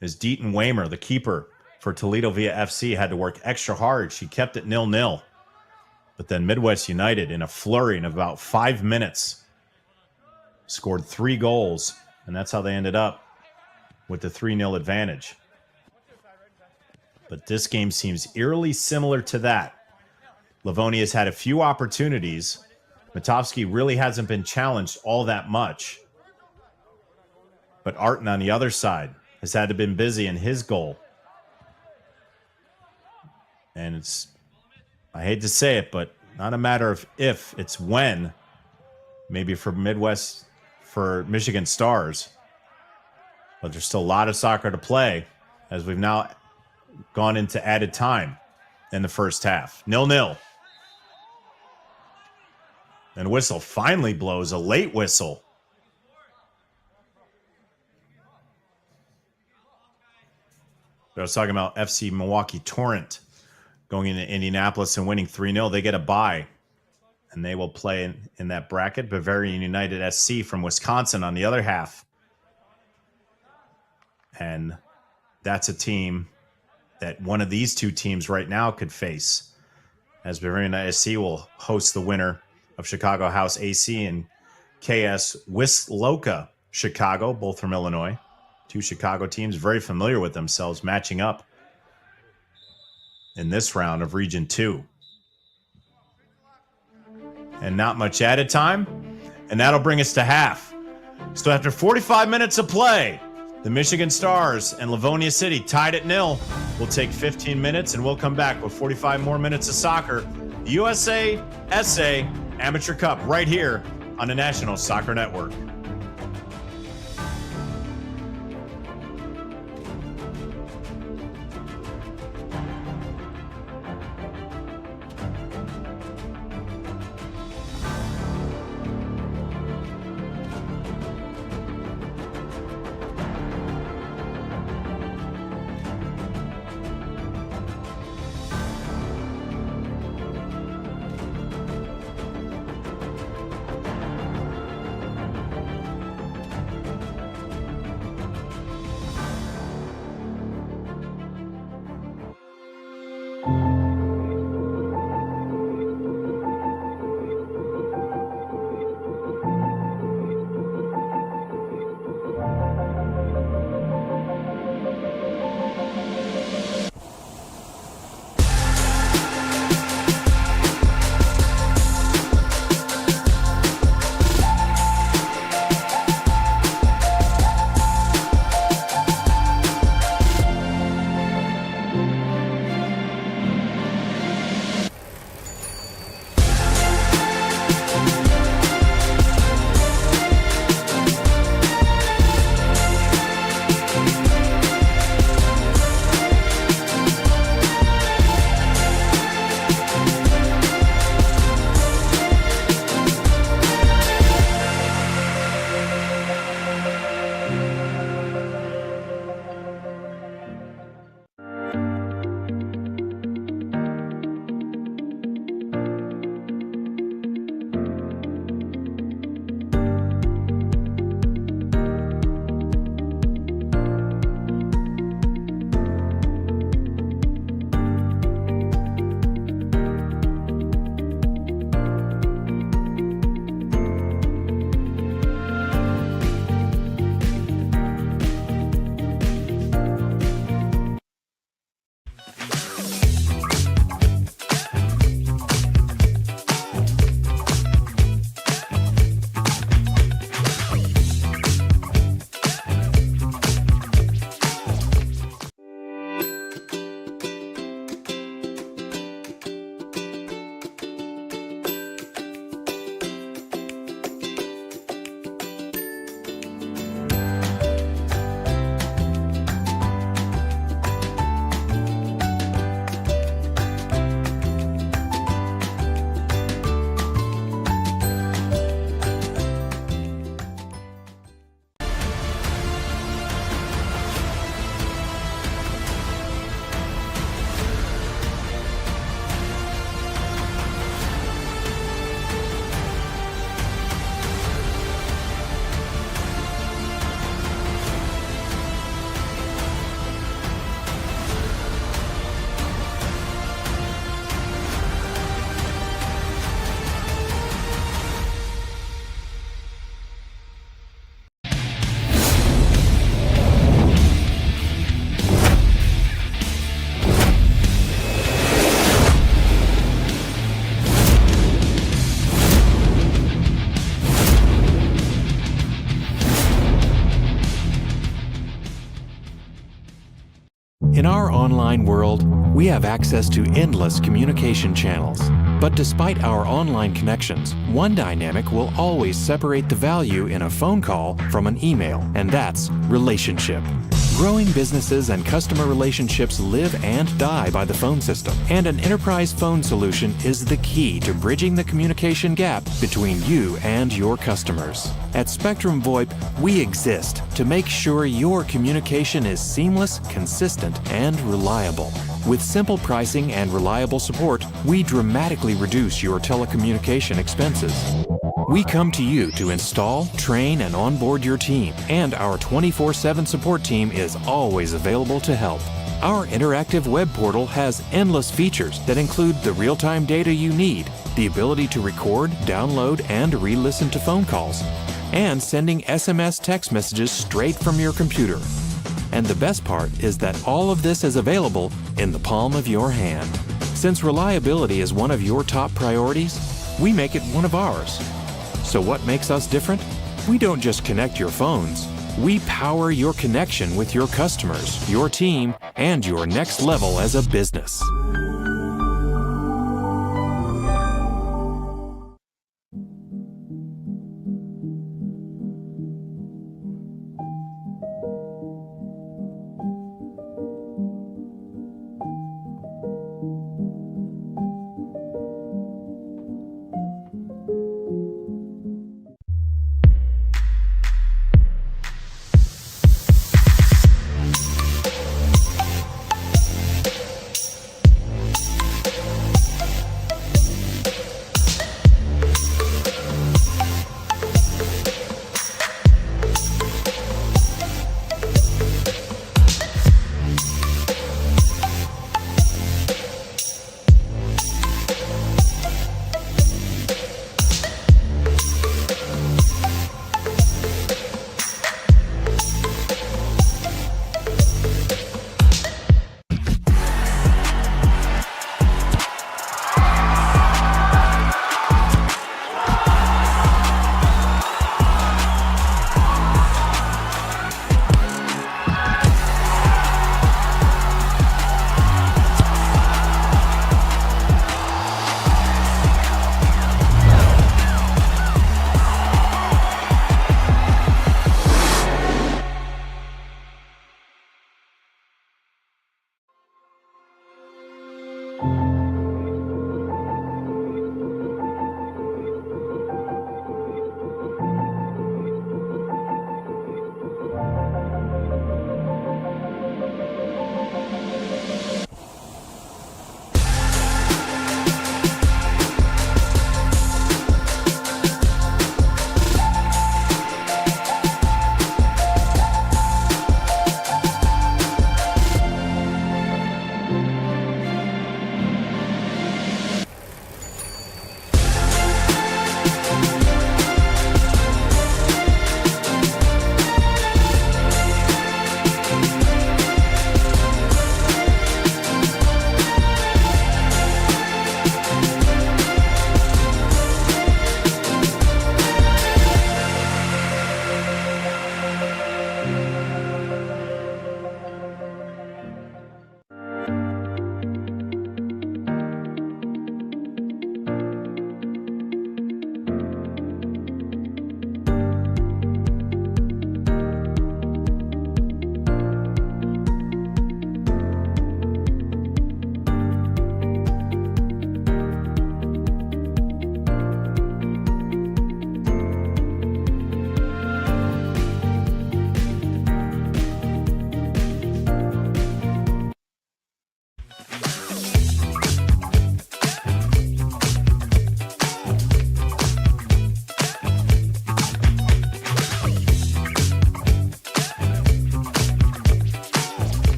is Deaton Waymer, the keeper for Toledo Via FC, had to work extra hard. She kept it 0-0. But then Midwest United, in a flurry in about 5 minutes, scored 3 goals. And that's how they ended up with the 3-0 advantage. But this game seems eerily similar to that. Livonia's had a few opportunities. Matovsky really hasn't been challenged all that much. But Arton on the other side has had to been busy in his goal. And it's, I hate to say it, but not a matter of if, it's when. Maybe for Michigan Stars. But there's still a lot of soccer to play as we've now gone into added time in the first half. 0-0. And whistle finally blows, a late whistle. I was talking about FC Milwaukee Torrent going into Indianapolis and winning 3-0. They get a bye, and they will play in that bracket. Bavarian United SC from Wisconsin on the other half. And that's a team that one of these two teams right now could face, as Bavarian United SC will host the winner of Chicago House AC and KS Wisloka Chicago, both from Illinois. Two Chicago teams very familiar with themselves matching up in this round of Region 2. And not much added time, and that'll bring us to half. So after 45 minutes of play, the Michigan Stars and Livonia City tied at 0. We'll take 15 minutes, and we'll come back with 45 more minutes of soccer. The USA SA Amateur Cup right here on the National Soccer Network. In our online world, we have access to endless communication channels. But despite our online connections, one dynamic will always separate the value in a phone call from an email, and that's relationship. Growing businesses and customer relationships live and die by the phone system, and an enterprise phone solution is the key to bridging the communication gap between you and your customers. At Spectrum VoIP, we exist to make sure your communication is seamless, consistent, and reliable. With simple pricing and reliable support, we dramatically reduce your telecommunication expenses. We come to you to install, train, and onboard your team, and our 24/7 support team is always available to help. Our interactive web portal has endless features that include the real-time data you need, the ability to record, download, and re-listen to phone calls, and sending SMS text messages straight from your computer. And the best part is that all of this is available in the palm of your hand. Since reliability is one of your top priorities, we make it one of ours. So what makes us different? We don't just connect your phones. We power your connection with your customers, your team, and your next level as a business.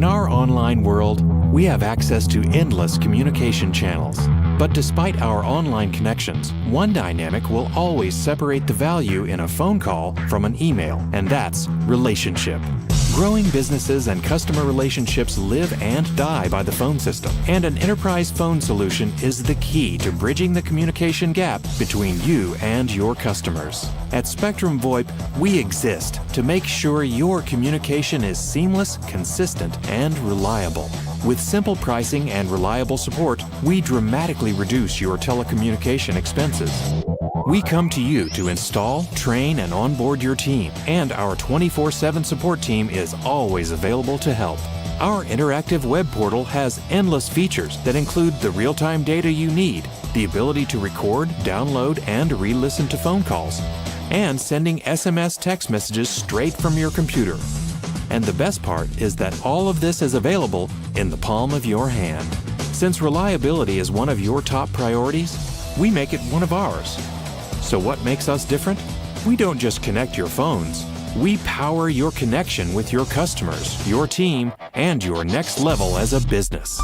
In our online world, we have access to endless communication channels. But despite our online connections, one dynamic will always separate the value in a phone call from an email, and that's relationship. Growing businesses and customer relationships live and die by the phone system, and an enterprise phone solution is the key to bridging the communication gap between you and your customers. At Spectrum VoIP, we exist to make sure your communication is seamless, consistent, and reliable. With simple pricing and reliable support, we dramatically reduce your telecommunication expenses. We come to you to install, train, and onboard your team, and our 24/7 support team is always available to help. Our interactive web portal has endless features that include the real-time data you need, the ability to record, download, and re-listen to phone calls, and sending SMS text messages straight from your computer. And the best part is that all of this is available in the palm of your hand. Since reliability is one of your top priorities, we make it one of ours. So what makes us different? We don't just connect your phones. We power your connection with your customers, your team, and your next level as a business.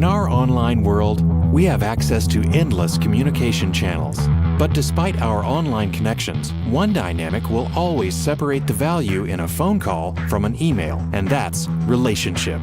In our online world, we have access to endless communication channels. But despite our online connections, one dynamic will always separate the value in a phone call from an email, and that's relationship.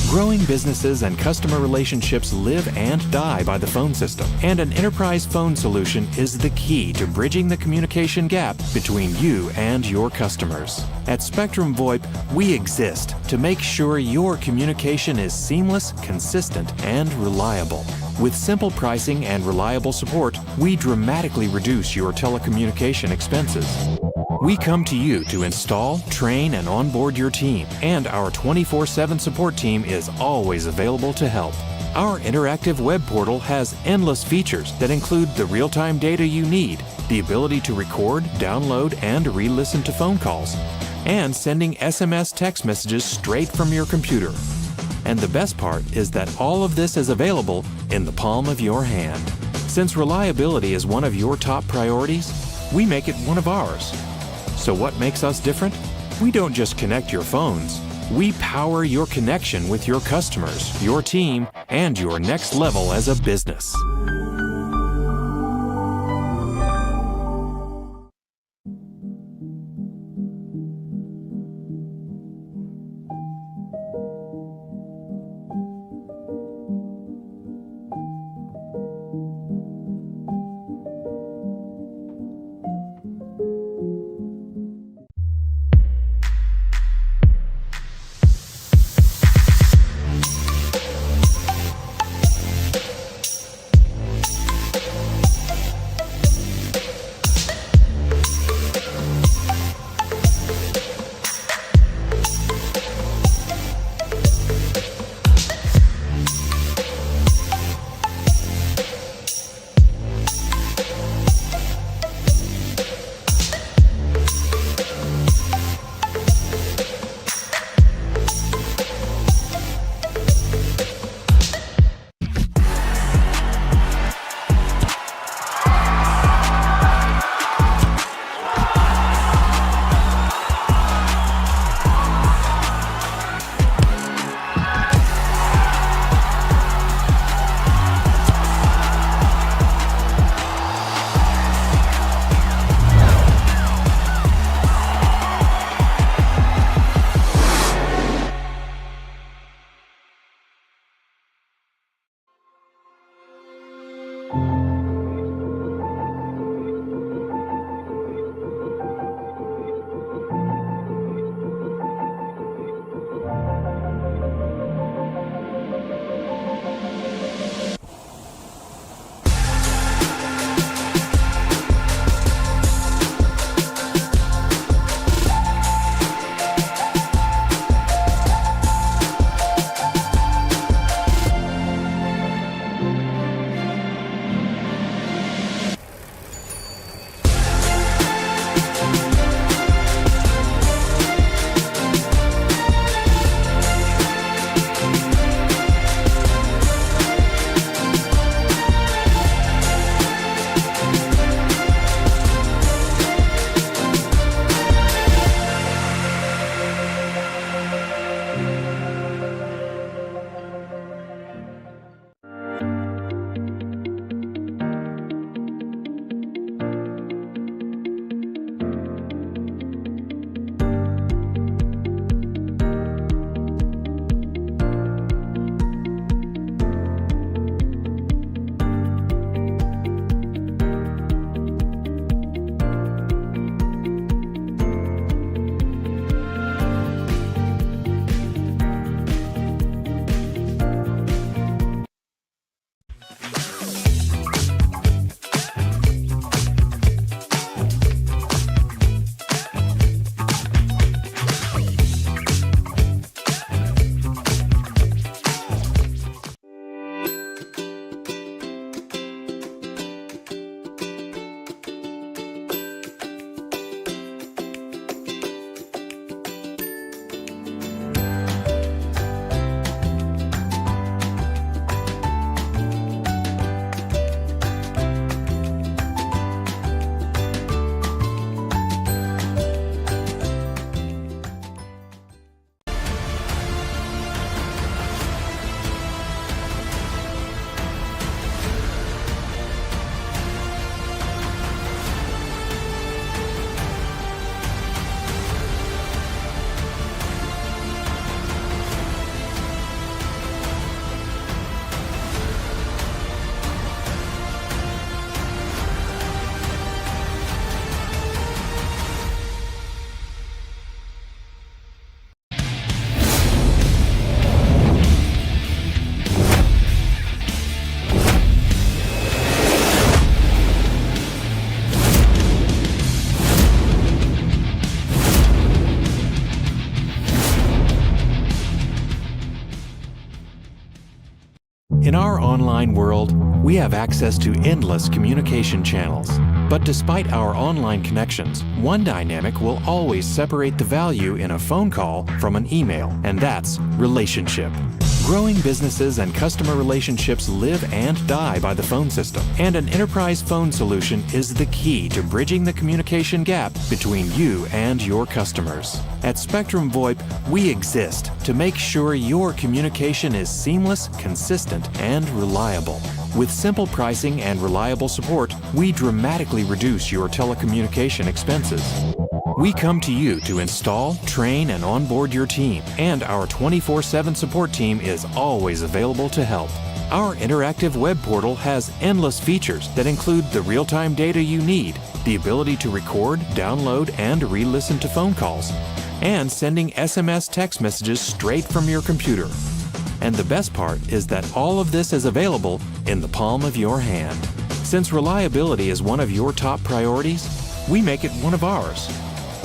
Growing businesses and customer relationships live and die by the phone system, and an enterprise phone solution is the key to bridging the communication gap between you and your customers. At Spectrum VoIP, we exist to make sure your communication is seamless, consistent, and reliable. With simple pricing and reliable support, we dramatically reduce your telecommunication expenses. We come to you to install, train, and onboard your team, and our 24/7 support team is always available to help. Our interactive web portal has endless features that include the real-time data you need, the ability to record, download, and re-listen to phone calls, and sending SMS text messages straight from your computer. And the best part is that all of this is available in the palm of your hand. Since reliability is one of your top priorities, we make it one of ours. So what makes us different? We don't just connect your phones. We power your connection with your customers, your team, and your next level as a business. In our online world, we have access to endless communication channels. But despite our online connections, one dynamic will always separate the value in a phone call from an email, and that's relationship. Growing businesses and customer relationships live and die by the phone system, and an enterprise phone solution is the key to bridging the communication gap between you and your customers. At Spectrum VoIP, we exist to make sure your communication is seamless, consistent, and reliable. With simple pricing and reliable support, we dramatically reduce your telecommunication expenses. We come to you to install, train, and onboard your team, and our 24/7 support team is always available to help. Our interactive web portal has endless features that include the real-time data you need, the ability to record, download, and re-listen to phone calls, and sending SMS text messages straight from your computer. And the best part is that all of this is available in the palm of your hand. Since reliability is one of your top priorities, we make it one of ours.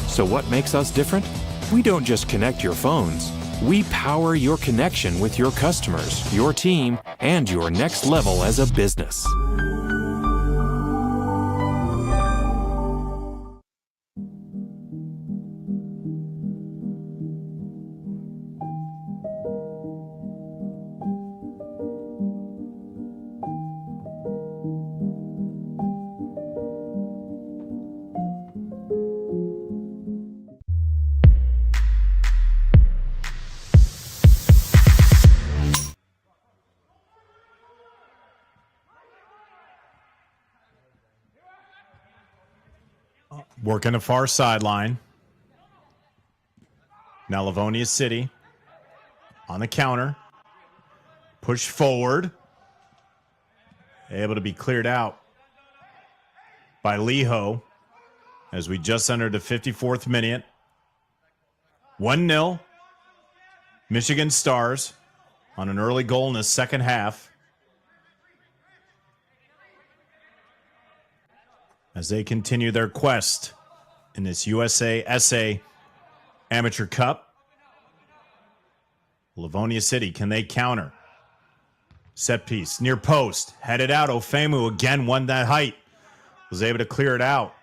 So what makes us different? We don't just connect your phones. We power your connection with your customers, your team, and your next level as a business. Working the far sideline. Now Livonia City on the counter. Push forward. Able to be cleared out by Liho as we just entered the 54th minute. 1-0. Michigan Stars on an early goal in the second half. As they continue their quest in this USA Amateur Cup. Livonia City, can they counter? Set piece, near post, headed out. Ofemu again won that height. Was able to clear it out.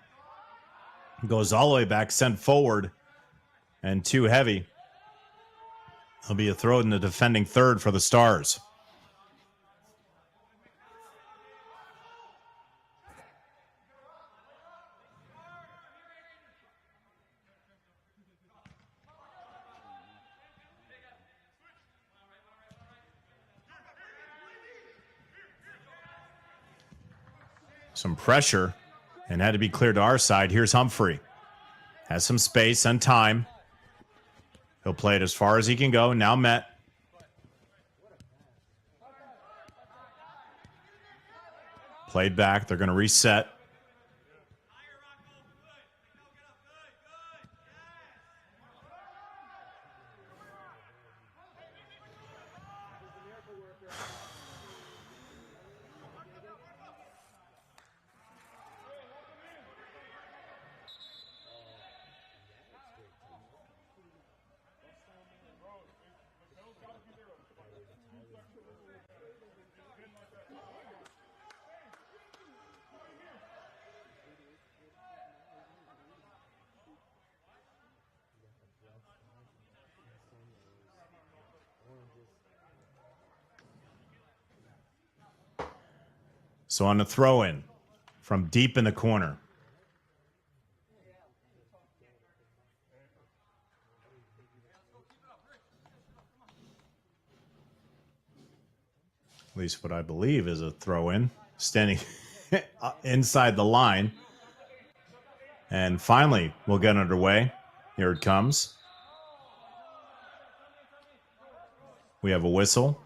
Goes all the way back, sent forward, and too heavy. It'll be a throw in the defending third for the Stars. Some pressure and had to be cleared to our side. Here's Humphrey. Has some space and time. He'll play it as far as he can go. Now Met. Played back. They're going to reset. So on the throw-in from deep in the corner. At least what I believe is a throw-in. Standing inside the line. And finally, we'll get underway. Here it comes. We have a whistle.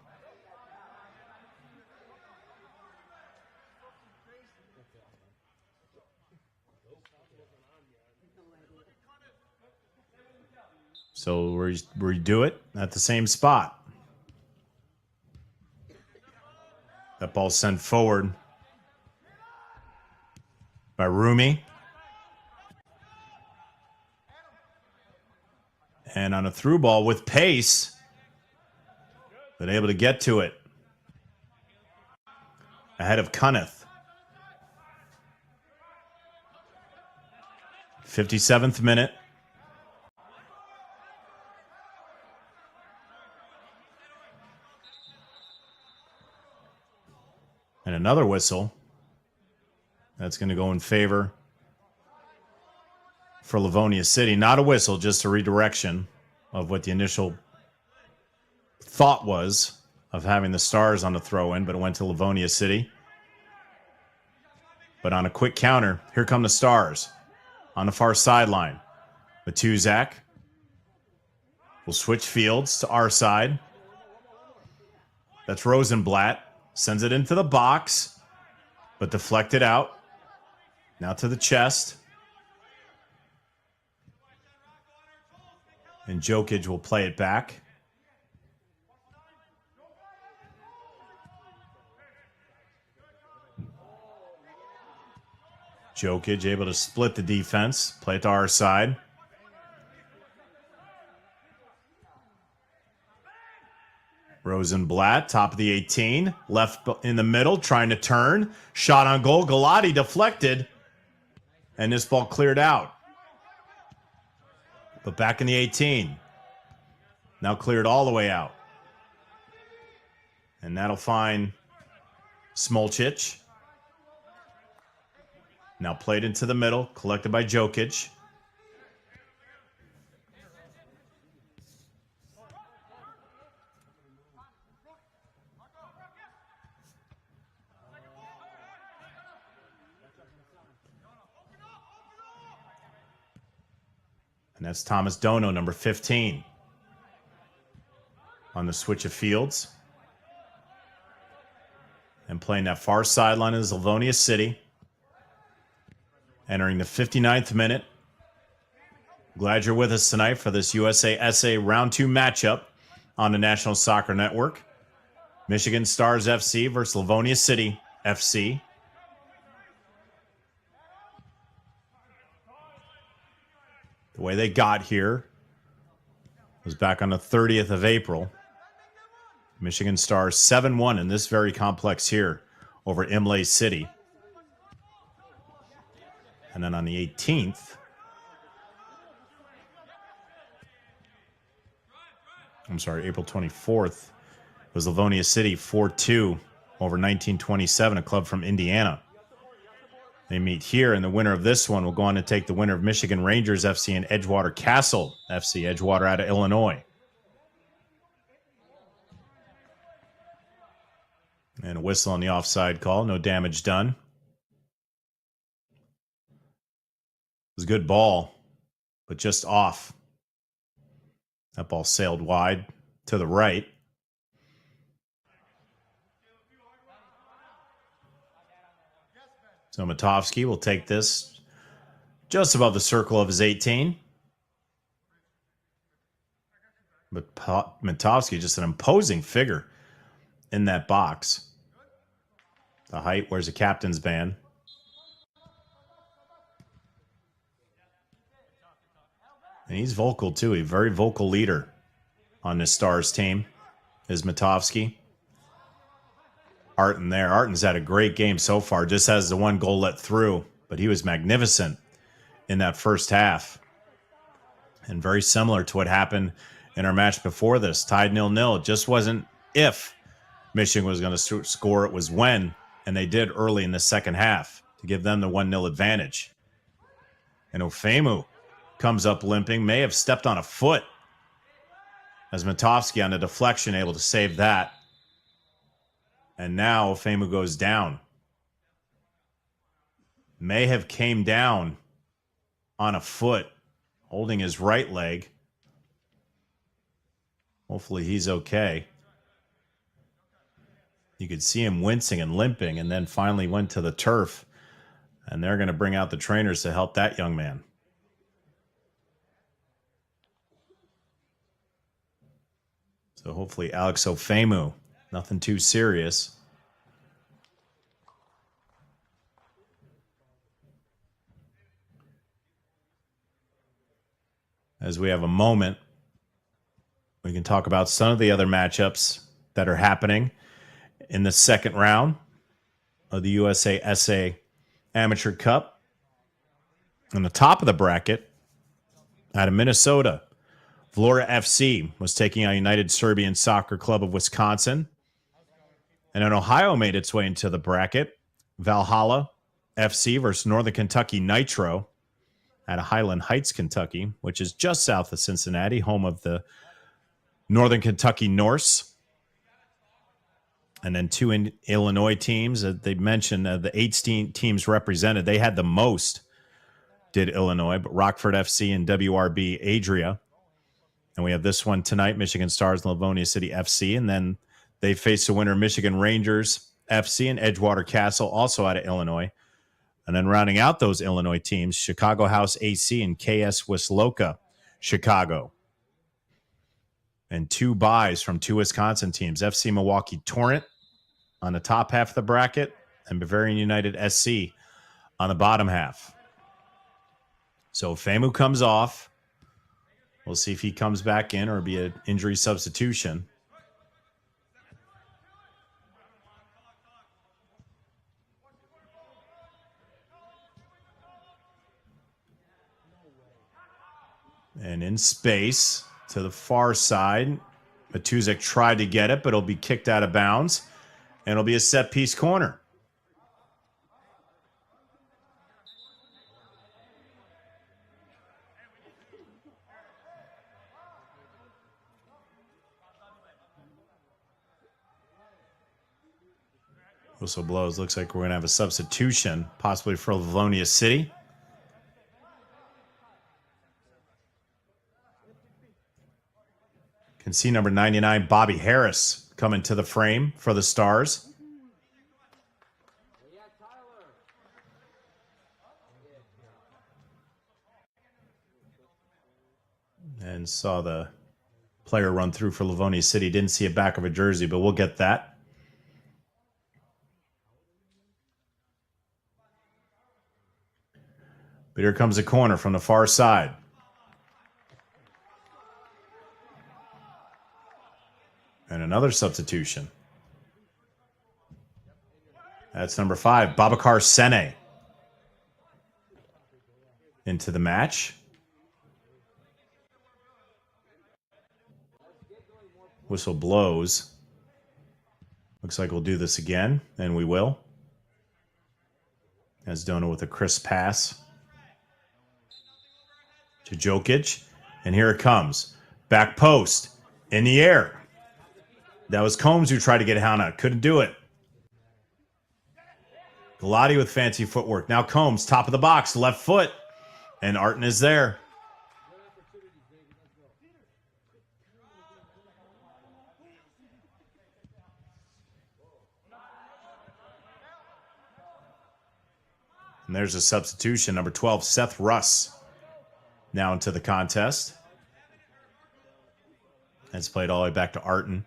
So we redo it at the same spot. That ball sent forward by Rumi. And on a through ball with pace, been able to get to it. ahead of Cunneth. 57th minute. And another whistle. That's going to go in favor for Livonia City. Not a whistle, just a redirection of what the initial thought was of having the Stars on the throw-in, but it went to Livonia City. But on a quick counter, here come the Stars on the far sideline. Matuzak will switch fields to our side. That's Rosenblatt. Sends it into the box, but deflected out. Now to the chest. And Jokic will play it back. Jokic able to split the defense, play it to our side. Rosenblatt, top of the 18, left in the middle, trying to turn. Shot on goal, Galati deflected, and this ball cleared out. But back in the 18, now cleared all the way out. And that'll find Smolcic. Now played into the middle, collected by Jokic. And that's Thomas Dono, number 15. On the switch of fields. And playing that far sideline is Livonia City. Entering the 59th minute. Glad you're with us tonight for this USA-SA Round 2 matchup on the National Soccer Network. Michigan Stars FC versus Livonia City FC. The way they got here was back on the 30th of April. Michigan Stars 7-1 in this very complex here over Imlay City. And then on the 18th, April 24th, was Livonia City 4-2 over 1927, a club from Indiana. They meet here, and the winner of this one will go on to take the winner of Michigan Rangers FC and Edgewater Castle FC, Edgewater out of Illinois. And a whistle on the offside call, no damage done. It was a good ball, but just off. That ball sailed wide to the right. So Matovsky will take this just above the circle of his 18. But Matovsky, just an imposing figure in that box. The height, where's the captain's band? And he's vocal, too. A very vocal leader on this Stars team is Matovsky. Arton there. Arton's had a great game so far, just has the one goal let through, but he was magnificent in that first half. And very similar to what happened in our match before this, tied 0-0. It just wasn't if Michigan was going to score, it was when, and they did early in the second half to give them the 1-0 advantage. And Ofemu comes up limping, may have stepped on a foot as Matovsky on the deflection able to save that. And now Ofemu goes down. May have came down on a foot, holding his right leg. Hopefully he's okay. You could see him wincing and limping, and then finally went to the turf. And they're going to bring out the trainers to help that young man. So hopefully Alex Ofemu, nothing too serious. As we have a moment, we can talk about some of the other matchups that are happening in the second round. of the USA SA Amateur Cup. On the top of the bracket, out of Minnesota, Vlora FC was taking on United Serbian Soccer Club of Wisconsin. And then Ohio made its way into the bracket. Valhalla FC versus Northern Kentucky Nitro out of Highland Heights, Kentucky, which is just south of Cincinnati, home of the Northern Kentucky Norse. And then two in Illinois teams. They mentioned the 18 teams represented. They had the most, did Illinois, but Rockford FC and WRB Adria. And we have this one tonight, Michigan Stars and Livonia City FC. And then they face the winner, Michigan Rangers FC and Edgewater Castle, also out of Illinois. And then rounding out those Illinois teams, Chicago House AC and KS Wisloka, Chicago. And two buys from two Wisconsin teams, FC Milwaukee Torrent on the top half of the bracket and Bavarian United SC on the bottom half. So Famu comes off. We'll see if he comes back in or be an injury substitution. And in space to the far side, Matuzek tried to get it, but it'll be kicked out of bounds. And it'll be a set-piece corner. Whistle blows. Looks like we're going to have a substitution, possibly for Livonia City. Can see number 99, Bobby Harris, coming to the frame for the Stars. And saw the player run through for Livonia City. Didn't see a back of a jersey, but we'll get that. But here comes a corner from the far side. And another substitution. That's number 5, Babacar Sene. Into the match. Whistle blows. Looks like we'll do this again, and we will. As Dona with a crisp pass to Jokic. And here it comes. Back post. In the air. That was Combs who tried to get Hana. Couldn't do it. Galati with fancy footwork. Now Combs, top of the box, left foot. And Arton is there. And there's a substitution. Number 12, Seth Russ. Now into the contest. It's played all the way back to Arton.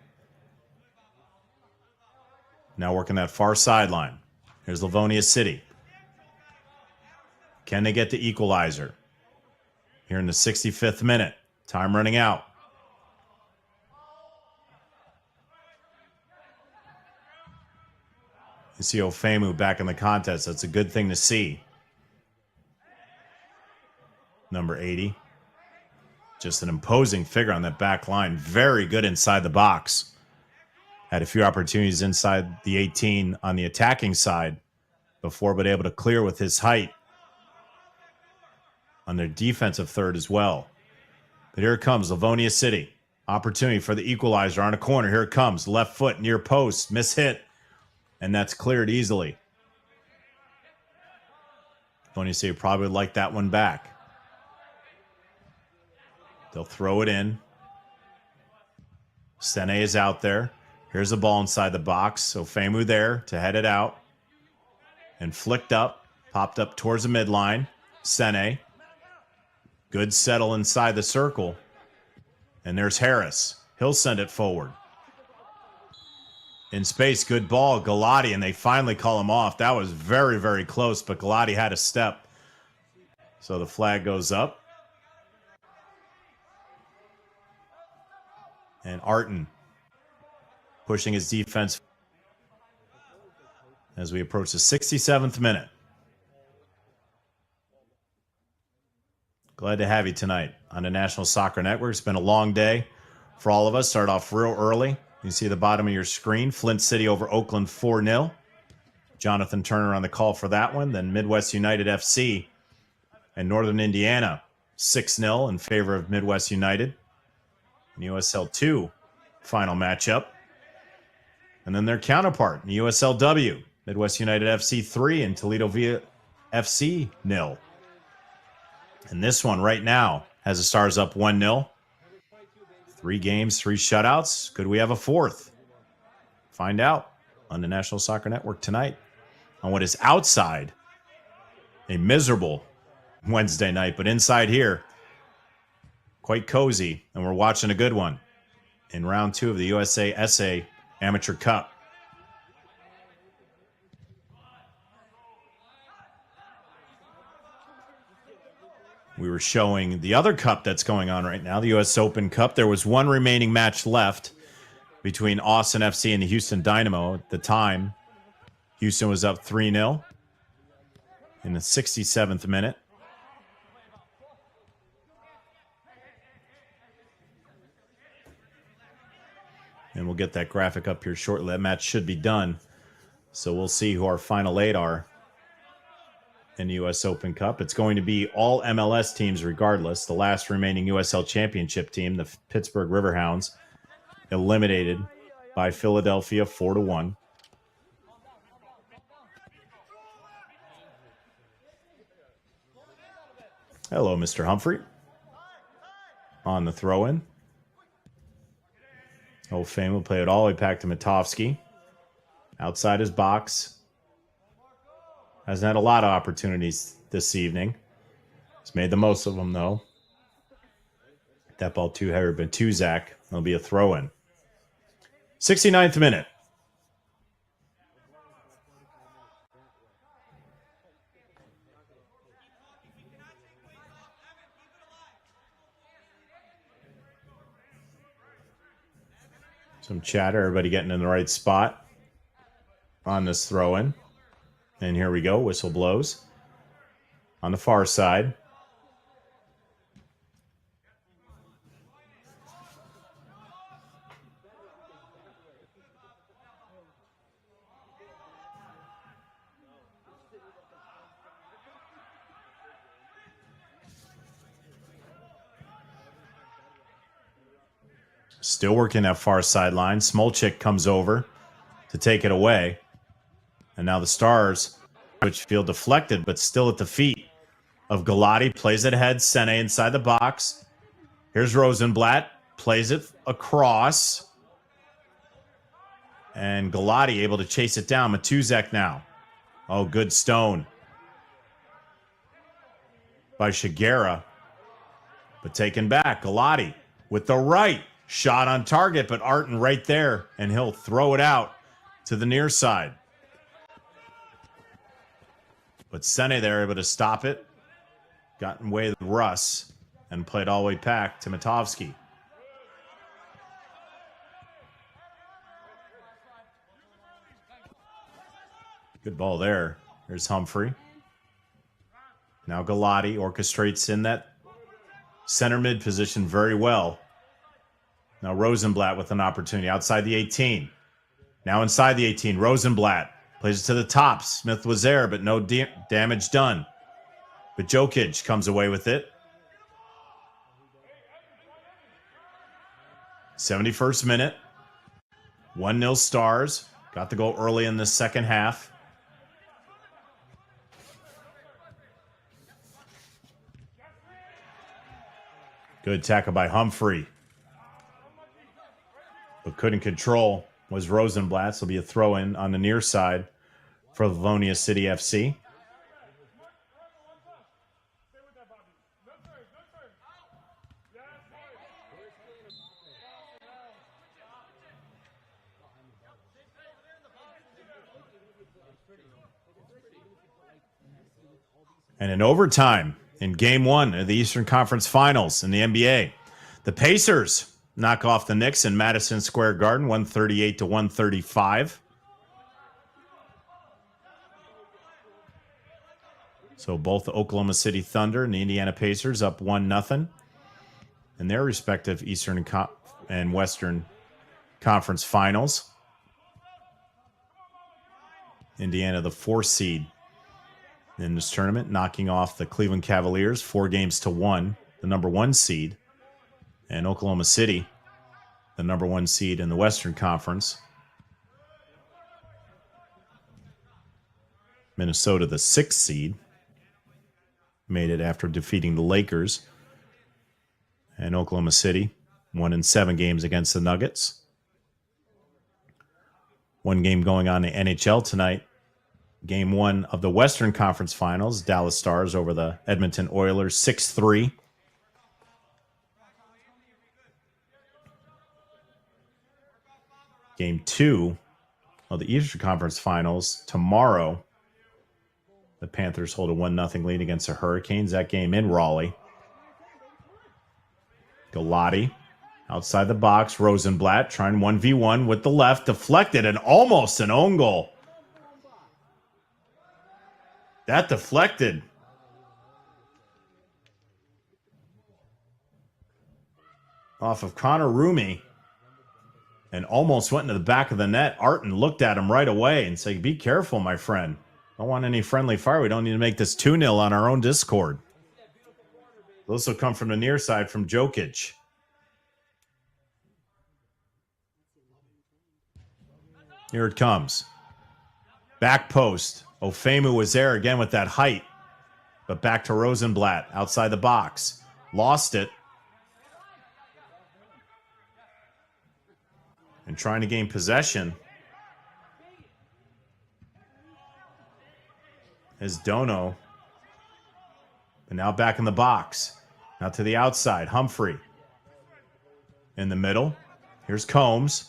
Now working that far sideline. Here's Livonia City. Can they get the equalizer? Here in the 65th minute. Time running out. You see Ofemu back in the contest. That's a good thing to see. Number 80. Just an imposing figure on that back line. Very good inside the box. Had a few opportunities inside the 18 on the attacking side before, but able to clear with his height on their defensive third as well. But here it comes, Livonia City. Opportunity for the equalizer on a corner. Here it comes, left foot, near post, mishit, and that's cleared easily. Livonia City probably would like that one back. They'll throw it in. Sene is out there. Here's the ball inside the box. So Famu there to head it out. And flicked up. Popped up towards the midline. Sene. Good settle inside the circle. And there's Harris. He'll send it forward. In space, good ball. Galati, and they finally call him off. That was very, very close, but Galati had a step. So the flag goes up. And Arton pushing his defense. as we approach the 67th minute. Glad to have you tonight on the National Soccer Network. It's been a long day for all of us. Start off real early. You see the bottom of your screen. Flint City over Oakland 4-0. Jonathan Turner on the call for that one. Then Midwest United FC and Northern Indiana 6-0 in favor of Midwest United. In USL 2 final matchup. And then their counterpart in USLW, Midwest United FC 3 and Toledo FC 0. And this one right now has the Stars up 1-0. 3 games, 3 shutouts. Could we have a fourth? Find out on the National Soccer Network tonight on what is outside a miserable Wednesday night, but inside here, quite cozy, and we're watching a good one in round 2 of the USA SA Amateur Cup. We were showing the other cup that's going on right now, the U.S. Open Cup. There was one remaining match left between Austin FC and the Houston Dynamo. At the time, Houston was up 3-0 in the 67th minute. And we'll get that graphic up here shortly. That match should be done. So we'll see who our final 8 are in the U.S. Open Cup. It's going to be all MLS teams regardless. The last remaining USL Championship team, the Pittsburgh Riverhounds, eliminated by Philadelphia 4-1. Hello, Mr. Humphrey. On the throw-in. Old Fame will play it all the way back to Matovsky. Outside his box. Hasn't had a lot of opportunities this evening. He's made the most of them, though. That ball too heavy, but Tuzak. It'll be a throw-in. 69th minute. Some chatter, everybody getting in the right spot on this throw-in. And here we go, whistle blows. On the far side. Still working that far sideline. Smolchik comes over to take it away. And now the Stars, which feel deflected, but still at the feet of Galati. Plays it ahead. Sene inside the box. Here's Rosenblatt. Plays it across. And Galati able to chase it down. Matuzek now. Oh, good stone by Shigera. But taken back. Galati with the right. Shot on target, but Arton right there, and he'll throw it out to the near side. But Sene there able to stop it. Got in way with Russ and played all the way back to Matovsky. Good ball there. There's Humphrey. Now Galati orchestrates in that center mid position very well. Now Rosenblatt with an opportunity outside the 18. Now inside the 18, Rosenblatt plays it to the top. Smith was there, but no damage done. But Jokic comes away with it. 71st minute. 1-0 Stars. Got the goal early in the second half. Good tackle by Humphrey. But couldn't control was Rosenblatt. So it'll be a throw-in on the near side for Livonia City FC. And in overtime, in Game 1 of the Eastern Conference Finals in the NBA, the Pacers knock off the Knicks in Madison Square Garden, 138-135. So both the Oklahoma City Thunder and the Indiana Pacers up 1-0 in their respective Eastern and Western Conference Finals. Indiana, the 4th seed in this tournament, knocking off the Cleveland Cavaliers 4-1, the number 1 seed. And Oklahoma City, the number 1 seed in the Western Conference. Minnesota, the 6th seed, made it after defeating the Lakers. And Oklahoma City won in 7 games against the Nuggets. One game going on in the NHL tonight. Game 1 of the Western Conference Finals. Dallas Stars over the Edmonton Oilers 6-3. Game 2 of the Eastern Conference Finals tomorrow. The Panthers hold a 1-0 lead against the Hurricanes. That game in Raleigh. Galati outside the box. Rosenblatt trying 1v1 with the left. Deflected and almost an own goal. That deflected. Off of Connor Rumi. And almost went into the back of the net. Arton looked at him right away and said, "Be careful, my friend. Don't want any friendly fire. We don't need to make this 2-0 on our own Discord." This will come from the near side from Jokic. Here it comes. Back post. Ofemu was there again with that height. But back to Rosenblatt outside the box. Lost it. And trying to gain possession is Dono. And now back in the box. Now to the outside. Humphrey. In the middle. Here's Combs.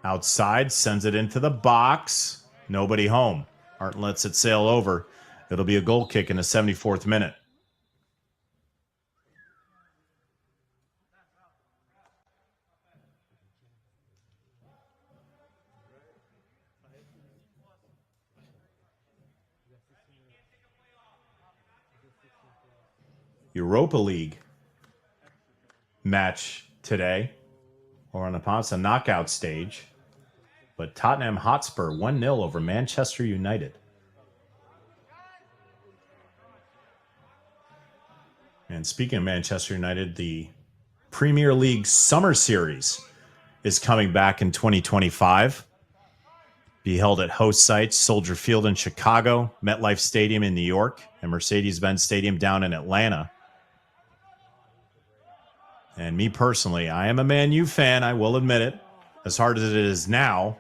Outside. Sends it into the box. Nobody home. Arton lets it sail over. It'll be a goal kick in the 74th minute. Europa League match today, or on the knockout stage. But Tottenham Hotspur 1-0 over Manchester United. And speaking of Manchester United, the Premier League Summer Series is coming back in 2025. Be held at host sites Soldier Field in Chicago, MetLife Stadium in New York, and Mercedes-Benz Stadium down in Atlanta. And me personally, I am a Man U fan, I will admit it. As hard as it is now,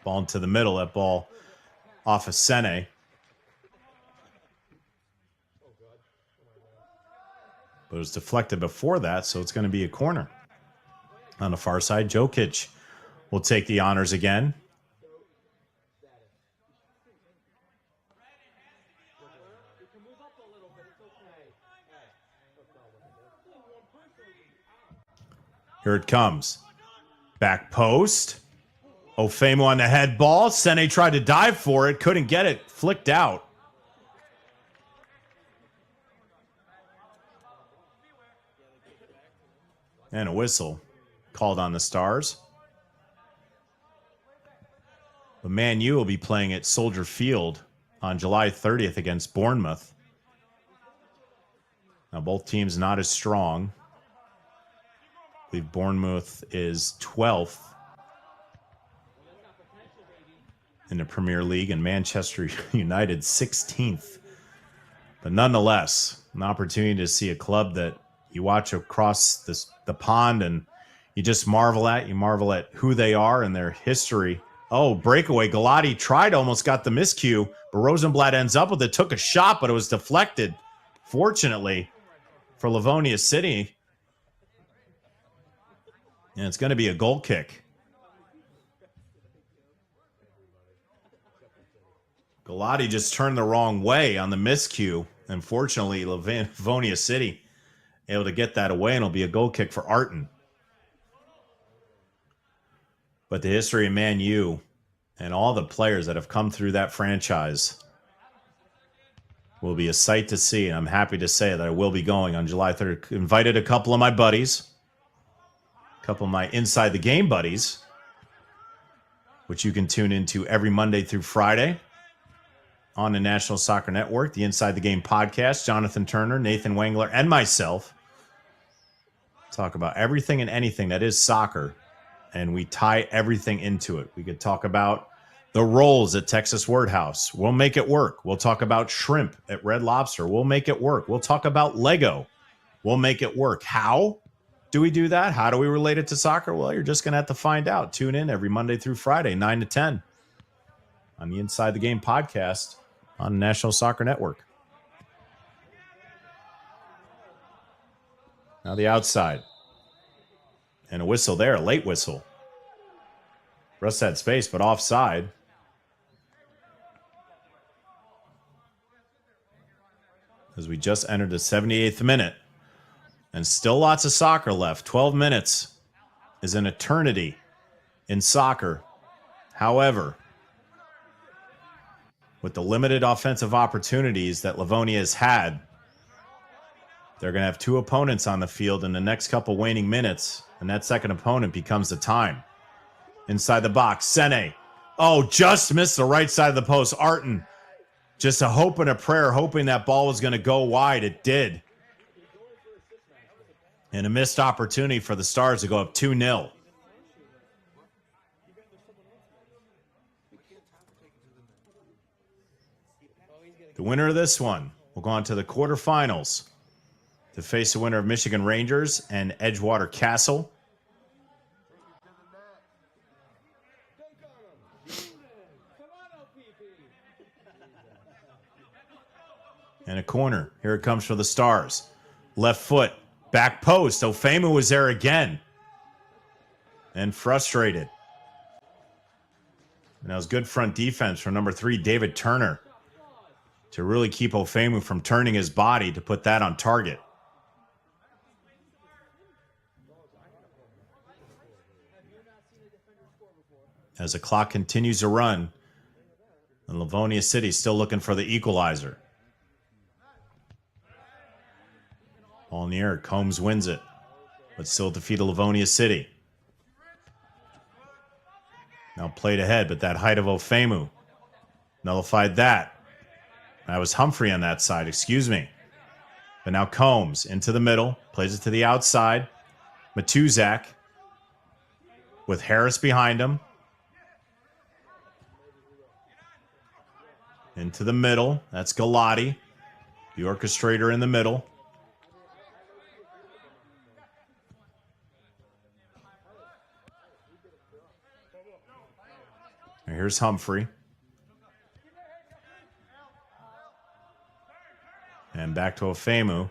ball into the middle, that ball off of Sene. But it was deflected before that, so it's going to be a corner. On the far side, Jokic will take the honors again. Here it comes. Back post. Ofemo on the head ball. Sene tried to dive for it. Couldn't get it. Flicked out. And a whistle called on the Stars. But Man U will be playing at Soldier Field on July 30th against Bournemouth. Now, both teams not as strong. I believe Bournemouth is 12th in the Premier League and Manchester United 16th. But nonetheless, an opportunity to see a club that you watch across the pond and you just marvel at. You marvel at who they are and their history. Oh, breakaway. Galati almost got the miscue, but Rosenblatt ends up with it. Took a shot, but it was deflected. Fortunately for Livonia City. And it's going to be a goal kick. Galati just turned the wrong way on the miscue. Unfortunately, Livonia City able to get that away, and it'll be a goal kick for Arton. But the history of Man U And all the players that have come through that franchise will be a sight to see. And I'm happy to say that I will be going on July 3rd. Invited a couple of my buddies, a couple of my Inside the Game buddies, which you can tune into every Monday through Friday on the National Soccer Network, the Inside the Game podcast. Jonathan Turner, Nathan Wangler, and myself talk about everything and anything that is soccer, and we tie everything into it. We could talk about the rolls at Texas Wordhouse. We'll make it work. We'll talk about shrimp at Red Lobster. We'll make it work. We'll talk about Lego. We'll make it work. How do we do that? How do we relate it to soccer? Well, you're just going to have to find out. Tune in every Monday through Friday, 9 to 10 on the Inside the Game podcast on the National Soccer Network. Now the outside. And a whistle there, a late whistle. Russ had space, but offside. As we just entered the 78th minute. And still lots of soccer left. 12 minutes is an eternity in soccer. However, with the limited offensive opportunities that Livonia has had, they're going to have two opponents on the field in the next couple waning minutes, and that second opponent becomes the time. Inside the box, Sene. Oh, just missed the right side of the post. Arton, just a hope and a prayer, hoping that ball was going to go wide. It did. And a missed opportunity for the Stars to go up 2-0. The winner of this one will go on to the quarterfinals to face the winner of Michigan Rangers and Edgewater Castle. And a corner. Here it comes for the Stars. Left foot. Back post. Ofemu was there again. And frustrated. And that was good front defense from number 3, David Turner, to really keep Ofemu from turning his body to put that on target. As the clock continues to run, and Livonia City still looking for the equalizer. Ball in the air, Combs wins it, but still defeated Livonia City. Now played ahead, but that height of Ofemu nullified that. That was Humphrey on that side, excuse me. But now Combs into the middle, plays it to the outside. Matuzak with Harris behind him. Into the middle, that's Galati, the orchestrator in the middle. And here's Humphrey. And back to Ofemu.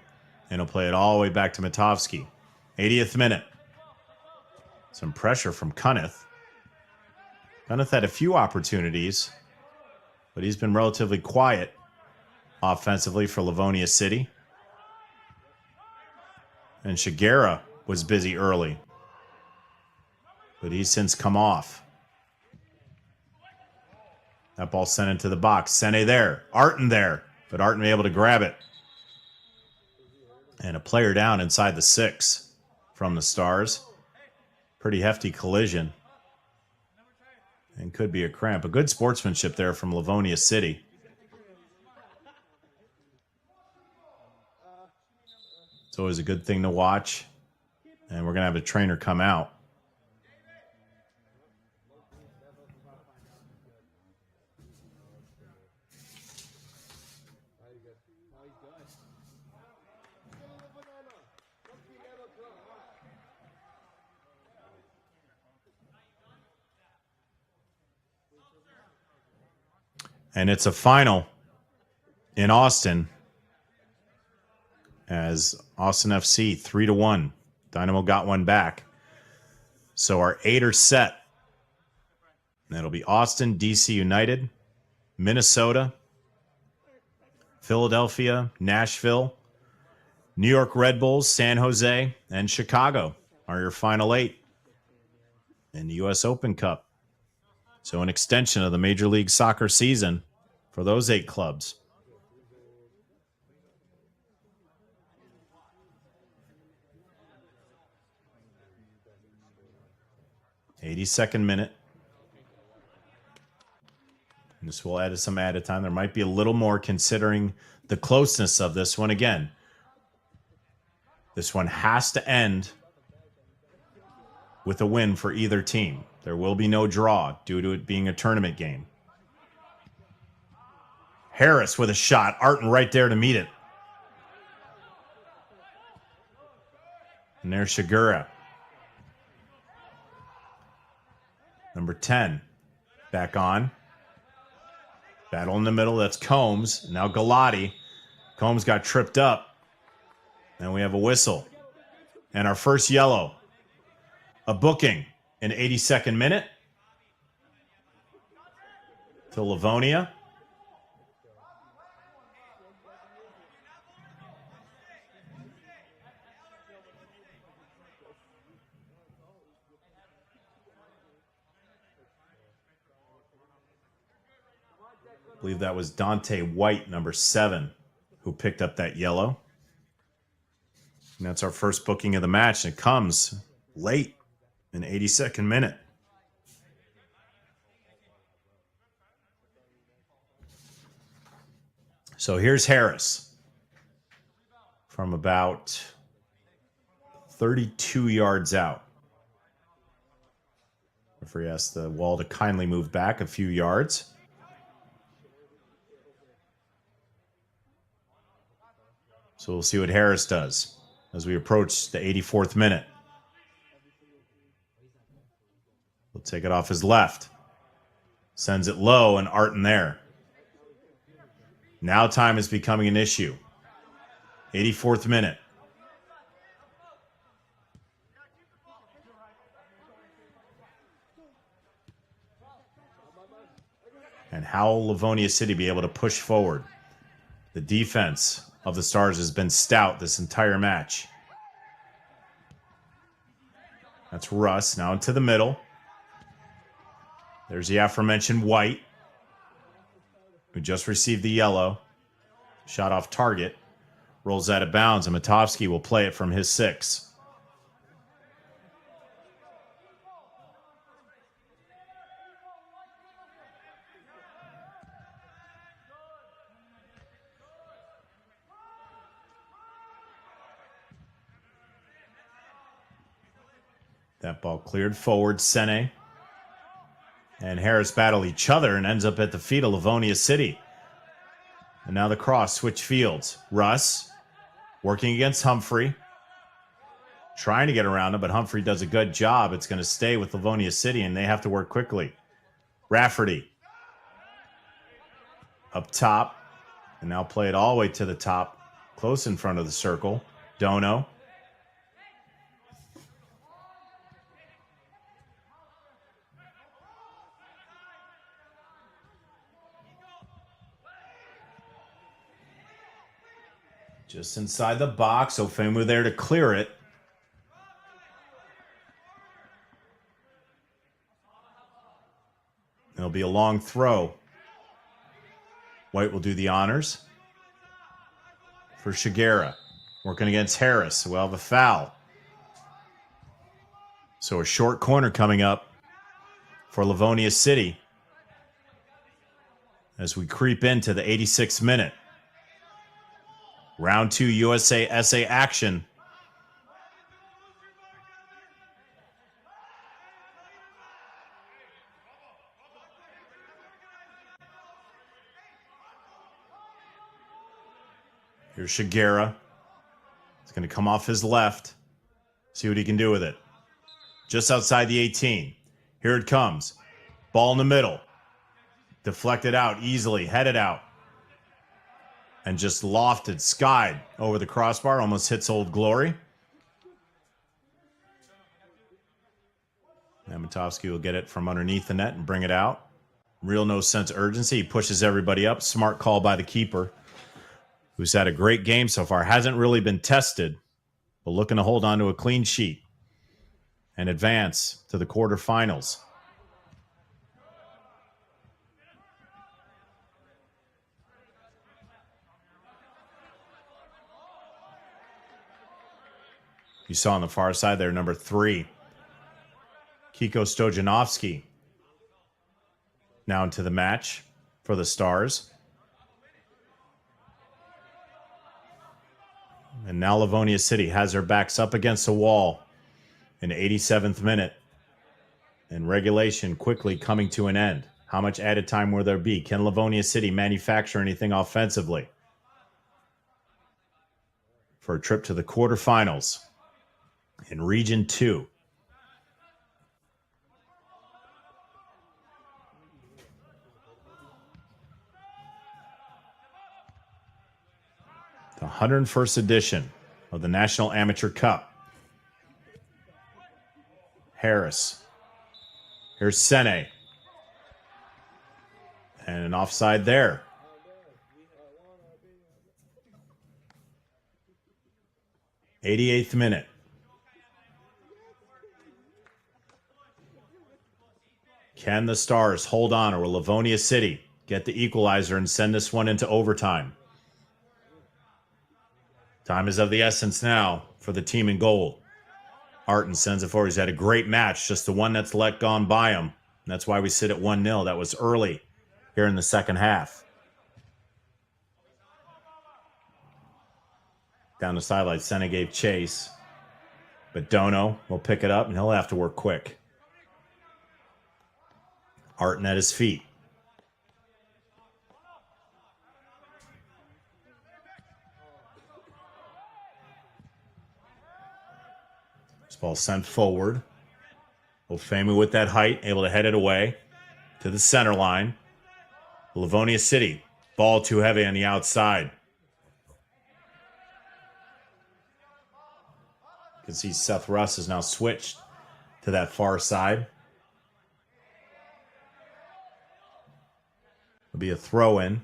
And he'll play it all the way back to Matovsky. 80th minute. Some pressure from Cunneth. Cunneth had a few opportunities, but he's been relatively quiet offensively for Livonia City. And Shigera was busy early, but he's since come off. That ball sent into the box. Sene there. Arton there. But Arton able to grab it. And a player down inside the 6 from the Stars. Pretty hefty collision. And could be a cramp. A good sportsmanship there from Livonia City. It's always a good thing to watch. And we're going to have a trainer come out. And it's a final in Austin as Austin FC 3-1. Dynamo got one back. So our 8 are set. That'll be Austin, DC United, Minnesota, Philadelphia, Nashville, New York Red Bulls, San Jose, and Chicago are your final 8 in the U.S. Open Cup. So an extension of the Major League Soccer season for those 8 clubs. '82nd minute. And this will add some added time. There might be a little more considering the closeness of this one. Again, this one has to end with a win for either team. There will be no draw due to it being a tournament game. Harris with a shot. Arton right there to meet it. And there's Shigura. Number 10 back on. Battle in the middle. That's Combs. Now Galati. Combs got tripped up. And we have a whistle. And our first yellow. A booking in 82nd minute. To Livonia. I believe that was Dante White, number 7, who picked up that yellow. And that's our first booking of the match. And it comes late in 82nd minute. So here's Harris from about 32 yards out. Referee asked the wall to kindly move back a few yards. So we'll see what Harris does as we approach the 84th minute. We'll take it off his left. Sends it low and Arton there. Now time is becoming an issue. 84th minute. And how will Livonia City be able to push forward? The defense of the Stars has been stout this entire match. That's Russ. Now into the middle. There's the aforementioned White, who just received the yellow. Shot off target. Rolls out of bounds, and Matovsky will play it from his 6. That ball cleared forward. Sene and Harris battle each other and ends up at the feet of Livonia City. And now the cross, switch fields. Russ working against Humphrey. Trying to get around him, but Humphrey does a good job. It's going to stay with Livonia City, and they have to work quickly. Rafferty up top. And now play it all the way to the top. Close in front of the circle. Dono. Just inside the box. Ofemu there to clear it. It'll be a long throw. White will do the honors for Shigera. Working against Harris. We'll have a foul. So a short corner coming up for Livonia City as we creep into the 86th minute. Round 2 USA-SA action. Here's Shigera. It's going to come off his left. See what he can do with it. Just outside the 18. Here it comes. Ball in the middle. Deflected out easily. Headed out. And just lofted, skied over the crossbar. Almost hits Old Glory. And Matovsky will get it from underneath the net and bring it out. Real no sense of urgency. He pushes everybody up. Smart call by the keeper, who's had a great game so far. Hasn't really been tested, but looking to hold on to a clean sheet and advance to the quarterfinals. You saw on the far side there, number 3, Kiko Stojanovski, now into the match for the Stars. And now Livonia City has their backs up against the wall in the 87th minute. And regulation quickly coming to an end. How much added time will there be? Can Livonia City manufacture anything offensively for a trip to the quarterfinals in Region 2? The 101st edition of the National Amateur Cup. Harris. Here's Sene. And an offside there. '88th minute. Can the Stars hold on, or will Livonia City get the equalizer and send this one into overtime? Time is of the essence now for the team in goal. Arton sends it forward. He's had a great match, just the one that's let gone by him. And that's why we sit at 1-0. That was early here in the second half. Down the sideline, Sene gave chase. But Dono will pick it up, and he'll have to work quick. Arton at his feet. This ball sent forward. Ofemu with that height, able to head it away to the center line. Livonia City, ball too heavy on the outside. You can see Seth Russ has now switched to that far side. It'll be a throw-in.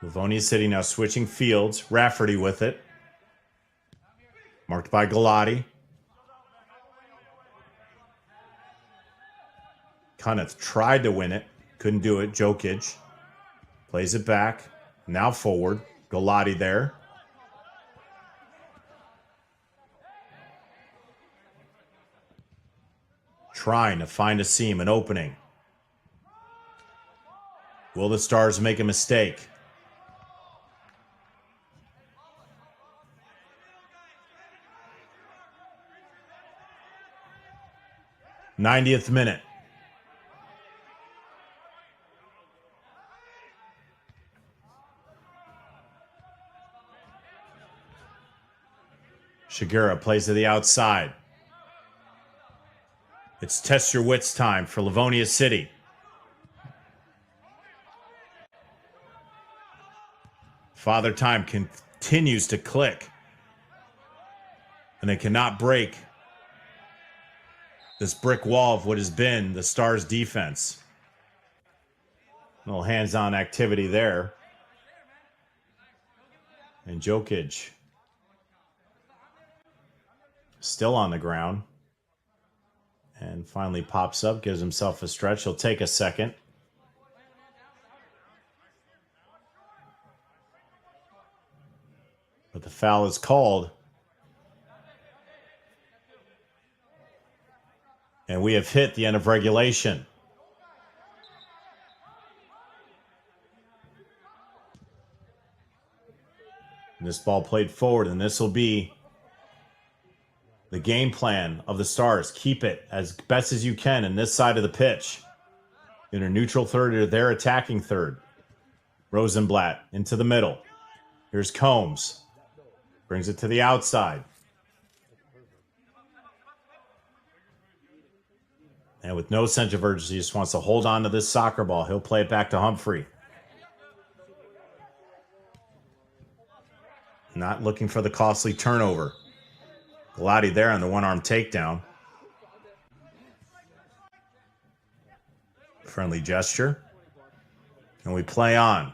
Livonia City now switching fields. Rafferty with it. Marked by Galati. Cunniff tried to win it. Couldn't do it. Jokic plays it back. Now forward. Galati there. Trying to find a seam, an opening. Will the Stars make a mistake? '90th minute. Shigura plays to the outside. It's test your wits time for Livonia City. Father Time continues to click. And they cannot break this brick wall of what has been the Stars' defense. A little hands-on activity there. And Jokic still on the ground. And finally pops up, gives himself a stretch. He'll take a second. But the foul is called. And we have hit the end of regulation. And this ball played forward, and this will be the game plan of the Stars. Keep it as best as you can in this side of the pitch. In a neutral third or their attacking third. Rosenblatt into the middle. Here's Combs. Brings it to the outside. And with no sense of urgency, he just wants to hold on to this soccer ball. He'll play it back to Humphrey. Not looking for the costly turnover. Galati there on the one-arm takedown. Friendly gesture. And we play on.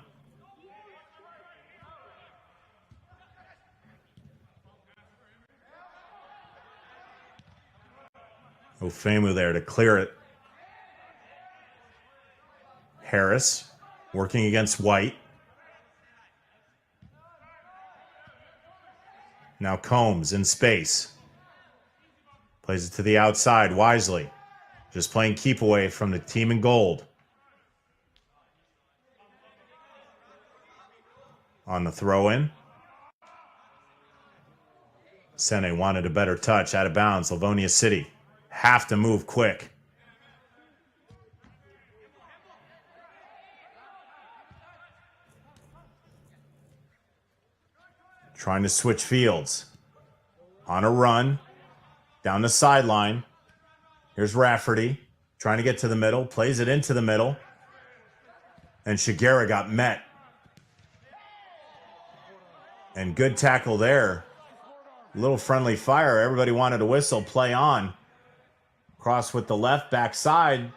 Ofemu there to clear it. Harris Working against White. Now Combs in space. Plays it to the outside wisely. Just playing keep away from the team in gold. On the throw in. Sene wanted a better touch, out of bounds. Livonia City have to move quick. Trying to switch fields. On a run. Down the sideline. Here's Rafferty. Trying to get to the middle. Plays it into the middle. And Shigera got met. And good tackle there. Little friendly fire. Everybody wanted a whistle. Play on. Cross with the left. Backside.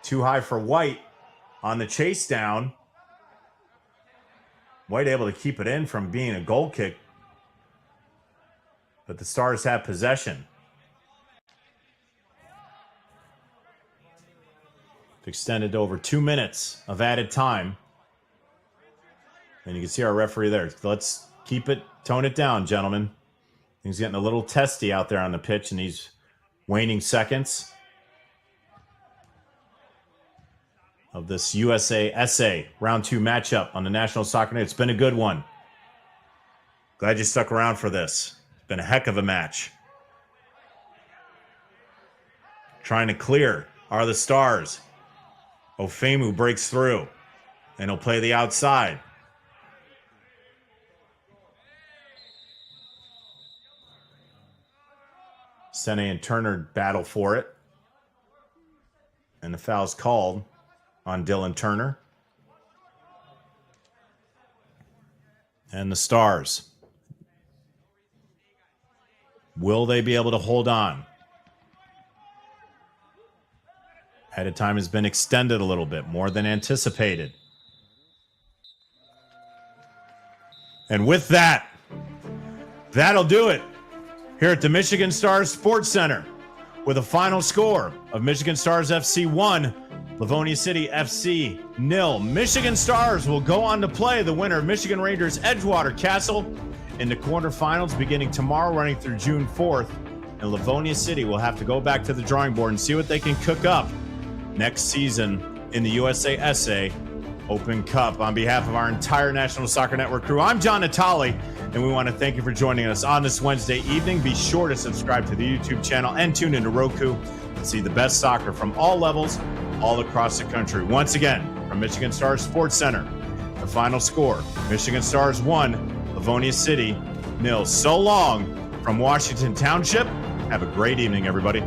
Too high for White. On the chase down. White able to keep it in from being a goal kick. But the Stars have possession. It's extended to over 2 minutes of added time. And you can see our referee there. Let's keep it, tone it down, gentlemen. He's getting a little testy out there on the pitch in these waning seconds of this USA-SA Round 2 matchup on the National Soccer Night. It's been a good one. Glad you stuck around for this. It's been a heck of a match. Trying to clear are the Stars. Ofemu breaks through, and he'll play the outside. Sene and Turner battle for it. And the foul's called on Dylan Turner. And the Stars. Will they be able to hold on? Added time has been extended a little bit, more than anticipated. And with that, that'll do it here at the Michigan Stars Sports Center with a final score of Michigan Stars FC 1, Livonia City FC 0. Michigan Stars will go on to play the winner of Michigan Rangers Edgewater Castle in the quarterfinals beginning tomorrow, running through June 4th. And Livonia City will have to go back to the drawing board and see what they can cook up next season in the USA-SA Open Cup. On behalf of our entire National Soccer Network crew, I'm John Natali, and we want to thank you for joining us on this Wednesday evening. Be sure to subscribe to the YouTube channel and tune into Roku to see the best soccer from all levels, all across the country. Once again, from Michigan Stars Sports Center, the final score, Michigan Stars 1, Livonia City 0. So long from Washington Township. Have a great evening, everybody.